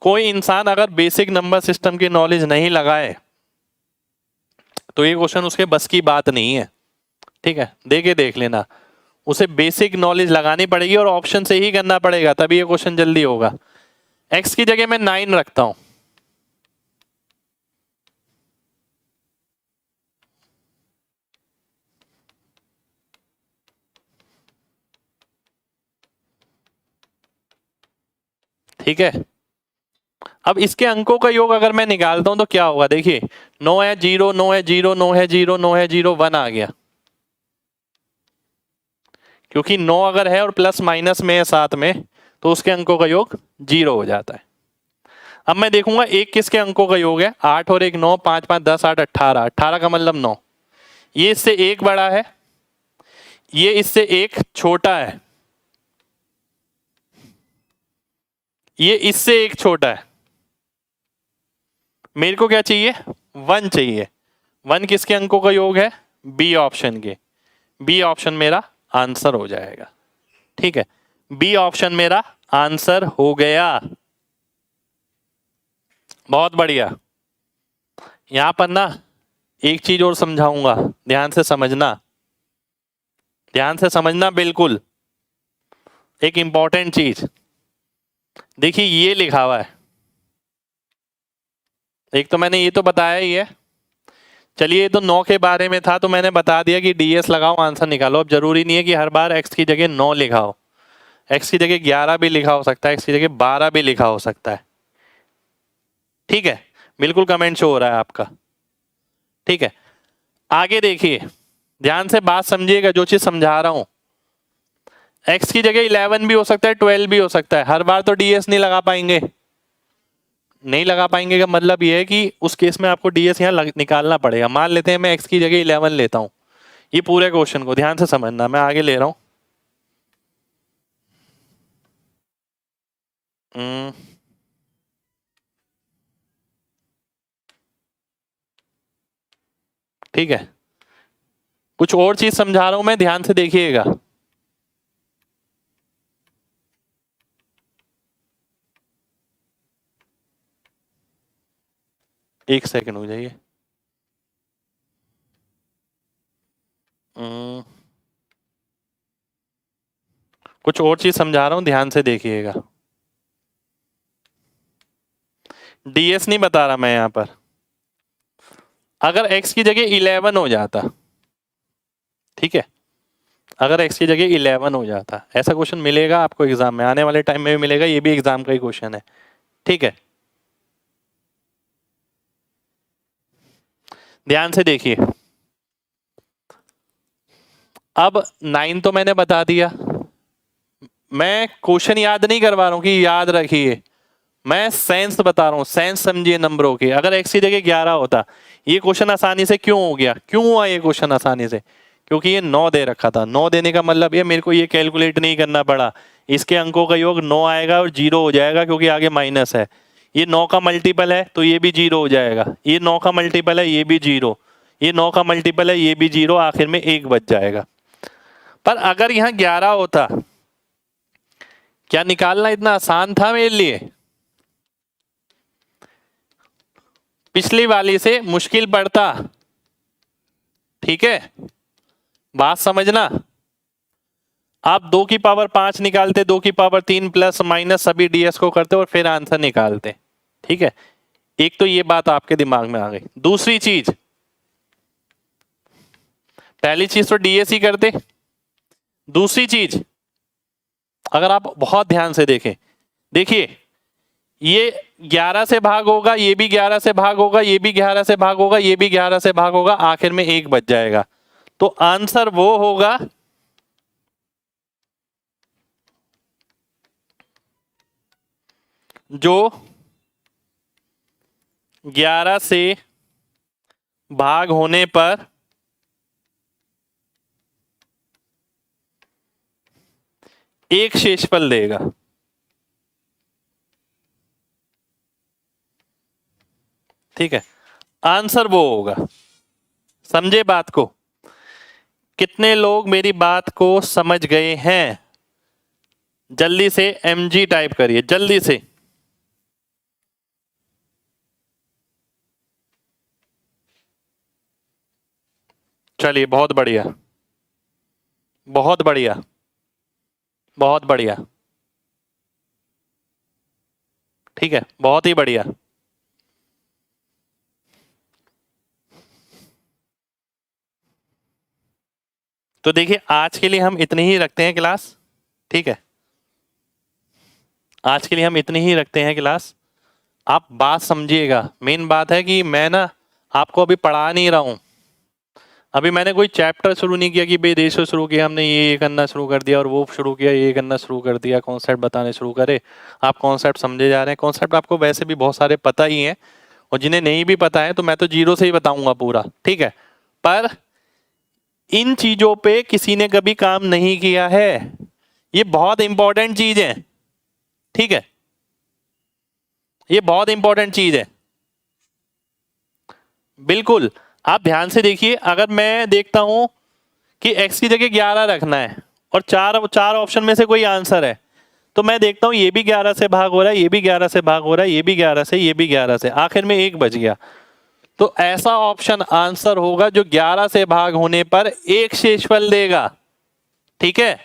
कोई इंसान अगर बेसिक नंबर सिस्टम की नॉलेज नहीं लगाए तो ये क्वेश्चन उसके बस की बात नहीं है। ठीक है, देख लेना, उसे बेसिक नॉलेज लगानी पड़ेगी और ऑप्शन से ही करना पड़ेगा, तभी ये क्वेश्चन जल्दी होगा। एक्स की जगह मैं 9 रखता हूं, ठीक है। अब इसके अंकों का योग अगर मैं निकालता हूं तो क्या होगा, देखिए 9 है 0, 9 है 0, 9 है 0, 9 है 0, 1 आ गया, क्योंकि 9 अगर है और प्लस माइनस में है साथ में तो उसके अंकों का योग 0 हो जाता है। अब मैं देखूंगा एक किसके अंकों का योग है, 8 और 1 9, 5 5 10 8 18, 18 का मतलब 9, ये इससे एक बड़ा है, ये इससे एक छोटा है, ये इससे एक छोटा है। मेरे को क्या चाहिए, 1 चाहिए। 1 किसके अंकों का योग है, बी ऑप्शन के। बी ऑप्शन मेरा आंसर हो जाएगा। ठीक है, बी ऑप्शन मेरा आंसर हो गया। बहुत बढ़िया। यहां पर ना एक चीज और समझाऊंगा, ध्यान से समझना, ध्यान से समझना बिल्कुल। एक इंपॉर्टेंट चीज देखिए, ये लिखा हुआ है, एक तो मैंने ये तो बताया ही है। चलिए ये तो 9 के बारे में था तो मैंने बता दिया कि डीएस लगाओ आंसर निकालो। अब जरूरी नहीं है कि हर बार एक्स की जगह 9 लिखा हो, एक्स की जगह 11 भी लिखा हो सकता है, एक्स की जगह 12 भी लिखा हो सकता है। ठीक है, बिल्कुल कमेंट शो हो रहा है आपका। ठीक है, आगे देखिए, ध्यान से बात समझिएगा जो चीज समझा रहा हूं। एक्स की जगह 11 भी हो सकता है, 12 भी हो सकता है, हर बार तो डीएस नहीं लगा पाएंगे। नहीं लगा पाएंगे का मतलब ये है कि उस केस में आपको डीएस यहाँ निकालना पड़ेगा। मान लेते हैं मैं एक्स की जगह 11 लेता हूं, ये पूरे क्वेश्चन को ध्यान से समझना, मैं आगे ले रहा हूं। ठीक है, कुछ और चीज समझा रहा हूं मैं, ध्यान से देखिएगा। एक सेकंड हो जाइए। कुछ और चीज समझा रहा हूं, ध्यान से देखिएगा। डीएस नहीं बता रहा मैं यहां पर। अगर x की जगह 11 हो जाता, ठीक है, अगर x की जगह 11 हो जाता, ऐसा क्वेश्चन मिलेगा आपको एग्जाम में, आने वाले टाइम में भी मिलेगा, ये भी एग्जाम का ही क्वेश्चन है। ठीक है, ध्यान से देखिए। अब 9 तो मैंने बता दिया, मैं क्वेश्चन याद नहीं करवा रहा हूं कि याद रखिए, मैं सेंस बता रहा हूं, सेंस समझिए नंबरों के। अगर x की जगह 11 होता, ये क्वेश्चन आसानी से क्यों हो गया, क्यों हुआ ये क्वेश्चन आसानी से, क्योंकि ये 9 दे रखा था। 9 देने का मतलब ये मेरे को ये कैलकुलेट नहीं करना पड़ा, इसके अंकों का योग 9 आएगा और 0 हो जाएगा, क्योंकि आगे माइनस है। ये 9 का मल्टीपल है तो ये भी 0 हो जाएगा, ये 9 का मल्टीपल है, ये भी 0, ये 9 का मल्टीपल है, ये भी 0, आखिर में 1 बच जाएगा। पर अगर यहाँ 11 होता, क्या निकालना इतना आसान था मेरे लिए? पिछली वाली से मुश्किल पड़ता। ठीक है, बात समझना। आप 2 की पावर 5 निकालते, 2 की पावर 3 प्लस माइनस सभी डीएस को करते और फिर आंसर निकालते। ठीक है, एक तो ये बात आपके दिमाग में आ गई। दूसरी चीज, पहली चीज तो डीएस ही करते। दूसरी चीज, अगर आप बहुत ध्यान से देखें, देखिए ये 11 से भाग होगा, ये भी 11 से भाग होगा, ये भी 11 से भाग होगा, ये भी 11 से भाग होगा, आखिर में 1 बच जाएगा। तो आंसर वो होगा जो 11 से भाग होने पर 1 शेषफल देगा। ठीक है, आंसर वो होगा। समझे बात को? कितने लोग मेरी बात को समझ गए हैं? जल्दी से mg टाइप करिए, जल्दी से। चलिए, बहुत बढ़िया, बहुत बढ़िया, बहुत बढ़िया। ठीक है, बहुत ही बढ़िया। तो देखिए, आज के लिए हम इतनी ही रखते हैं क्लास। ठीक है, आज के लिए हम इतनी ही रखते हैं क्लास। आप बात समझिएगा। मेन बात है कि मैं ना आपको अभी पढ़ा नहीं रहा हूं। अभी मैंने कोई चैप्टर शुरू नहीं किया कि भाई रेशो शुरू किया हमने, ये करना शुरू कर दिया और वो शुरू किया, ये करना शुरू कर दिया, कॉन्सेप्ट बताने शुरू करे। आप कॉन्सेप्ट समझे जा रहे हैं। कॉन्सेप्ट आपको वैसे भी बहुत सारे पता ही हैं, और जिन्हें नहीं भी पता है तो मैं तो जीरो से ही बताऊंगा पूरा। ठीक है, पर इन चीजों पे किसी ने कभी काम नहीं किया है। ये बहुत इंपॉर्टेंट चीज है। ठीक है, ये बहुत इंपॉर्टेंट चीज है। बिल्कुल, आप ध्यान से देखिए। अगर मैं देखता हूं कि x की जगह 11 रखना है और चार ऑप्शन में से कोई आंसर है, तो मैं देखता हूं ये भी 11 से भाग हो रहा है, ये भी 11 से भाग हो रहा है, ये भी 11 से, ये भी 11 से, आखिर में 1 बच गया। तो ऐसा ऑप्शन आंसर होगा जो 11 से भाग होने पर 1 शेषफल देगा। ठीक है,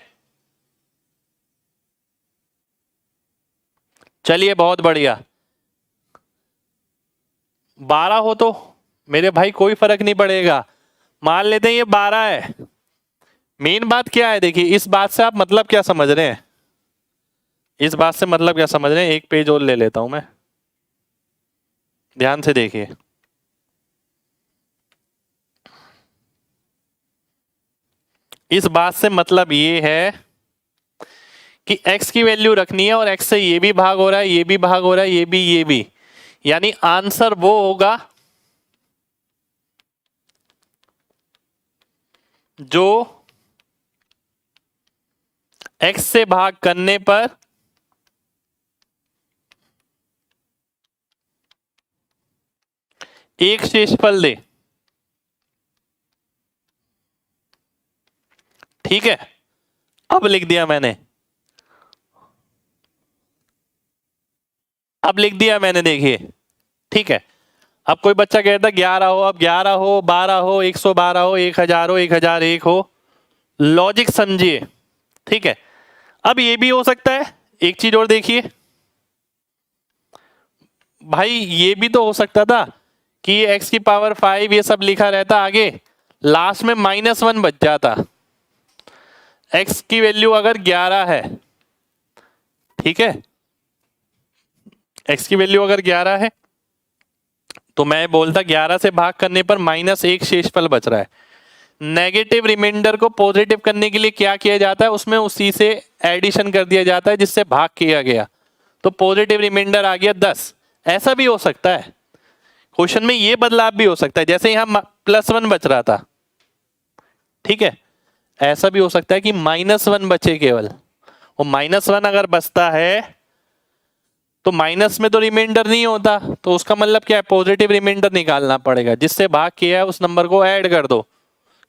चलिए, बहुत बढ़िया। 12 हो तो मेरे भाई कोई फर्क नहीं पड़ेगा, मान लेते हैं ये 12 है। मेन बात क्या है, देखिए इस बात से आप मतलब क्या समझ रहे हैं, इस बात से मतलब क्या समझ रहे हैं। एक पेज और ले लेता हूं मैं, ध्यान से देखिए। इस बात से मतलब ये है कि x की वैल्यू रखनी है और x से ये भी भाग हो रहा है, ये भी भाग हो रहा है, ये भी, यानी आंसर वो होगा जो x से भाग करने पर 1 शेषफल दे। ठीक है, अब लिख दिया मैंने, अब लिख दिया मैंने, देखिए। ठीक है, अब कोई बच्चा कहता 11 हो, अब 11 हो, 12 हो, 112 हो, 1000 हो, 1001 हो, लॉजिक समझिए। ठीक है, अब ये भी हो सकता है, एक चीज और देखिए भाई, ये भी तो हो सकता था कि ये x की पावर 5 ये सब लिखा रहता, आगे लास्ट में -1 बच जाता। x की वैल्यू अगर 11 है, ठीक है, x की वैल्यू अगर 11 है तो मैं बोलता 11 से भाग करने पर -1 शेषफल बच रहा है। नेगेटिव रिमाइंडर को पॉजिटिव करने के लिए क्या किया जाता है, उसमें उसी से एडिशन कर दिया जाता है जिससे भाग किया गया, तो पॉजिटिव रिमाइंडर आ गया 10। ऐसा भी हो सकता है, क्वेश्चन में ये बदलाव भी हो सकता है, जैसे यहां +1 बच रहा था। ठीक है, ऐसा भी हो सकता है कि -1 बचे केवल, और -1 अगर बचता है तो माइनस में तो रिमाइंडर नहीं होता, तो उसका मतलब क्या है, पॉजिटिव रिमाइंडर निकालना पड़ेगा। जिससे भाग किया है उस नंबर को ऐड कर दो।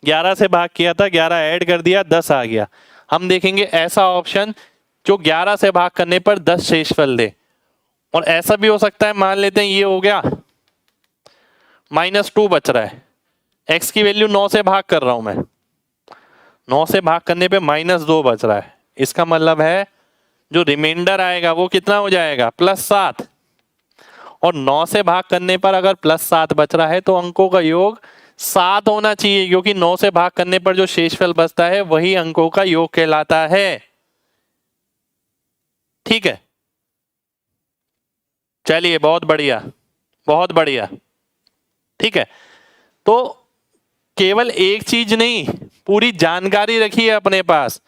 11 से भाग किया था, 11 ऐड कर दिया, 10 आ गया। हम देखेंगे ऐसा ऑप्शन जो 11 से भाग करने पर 10 शेषफल दे। और ऐसा भी हो सकता है, मान लेते हैं ये हो गया -2 बच रहा है। x की वैल्यू 9 से भाग कर रहा हूं मैं, 9 से भाग करने पे -2 बच रहा है। इसका मतलब है जो रिमाइंडर आएगा वो कितना हो जाएगा, +7। और 9 से भाग करने पर अगर +7 बच रहा है तो अंकों का योग 7 होना चाहिए, क्योंकि 9 से भाग करने पर जो शेषफल बचता है वही अंकों का योग कहलाता है। ठीक है, चलिए बहुत बढ़िया, बहुत बढ़िया। ठीक है, तो केवल एक चीज नहीं, पूरी जानकारी रखिए अपने पास।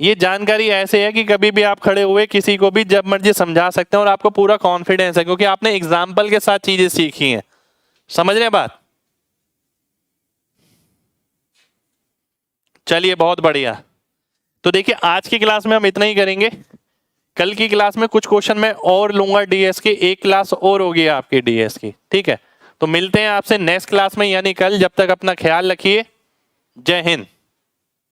ये जानकारी ऐसे है कि कभी भी आप खड़े हुए किसी को भी जब मर्जी समझा सकते हैं और आपको पूरा कॉन्फिडेंस है, क्योंकि आपने एग्जाम्पल के साथ चीजें सीखी हैं। समझ रहे हैं बात? चलिए बहुत बढ़िया। तो देखिए आज की क्लास में हम इतना ही करेंगे। कल की क्लास में कुछ क्वेश्चन मैं और लूंगा डीएस की, एक क्लास और होगी आपकी डीएस की। ठीक है, तो मिलते हैं आपसे नेक्स्ट क्लास में, यानी कल। जब तक अपना ख्याल रखिए। जय हिंद।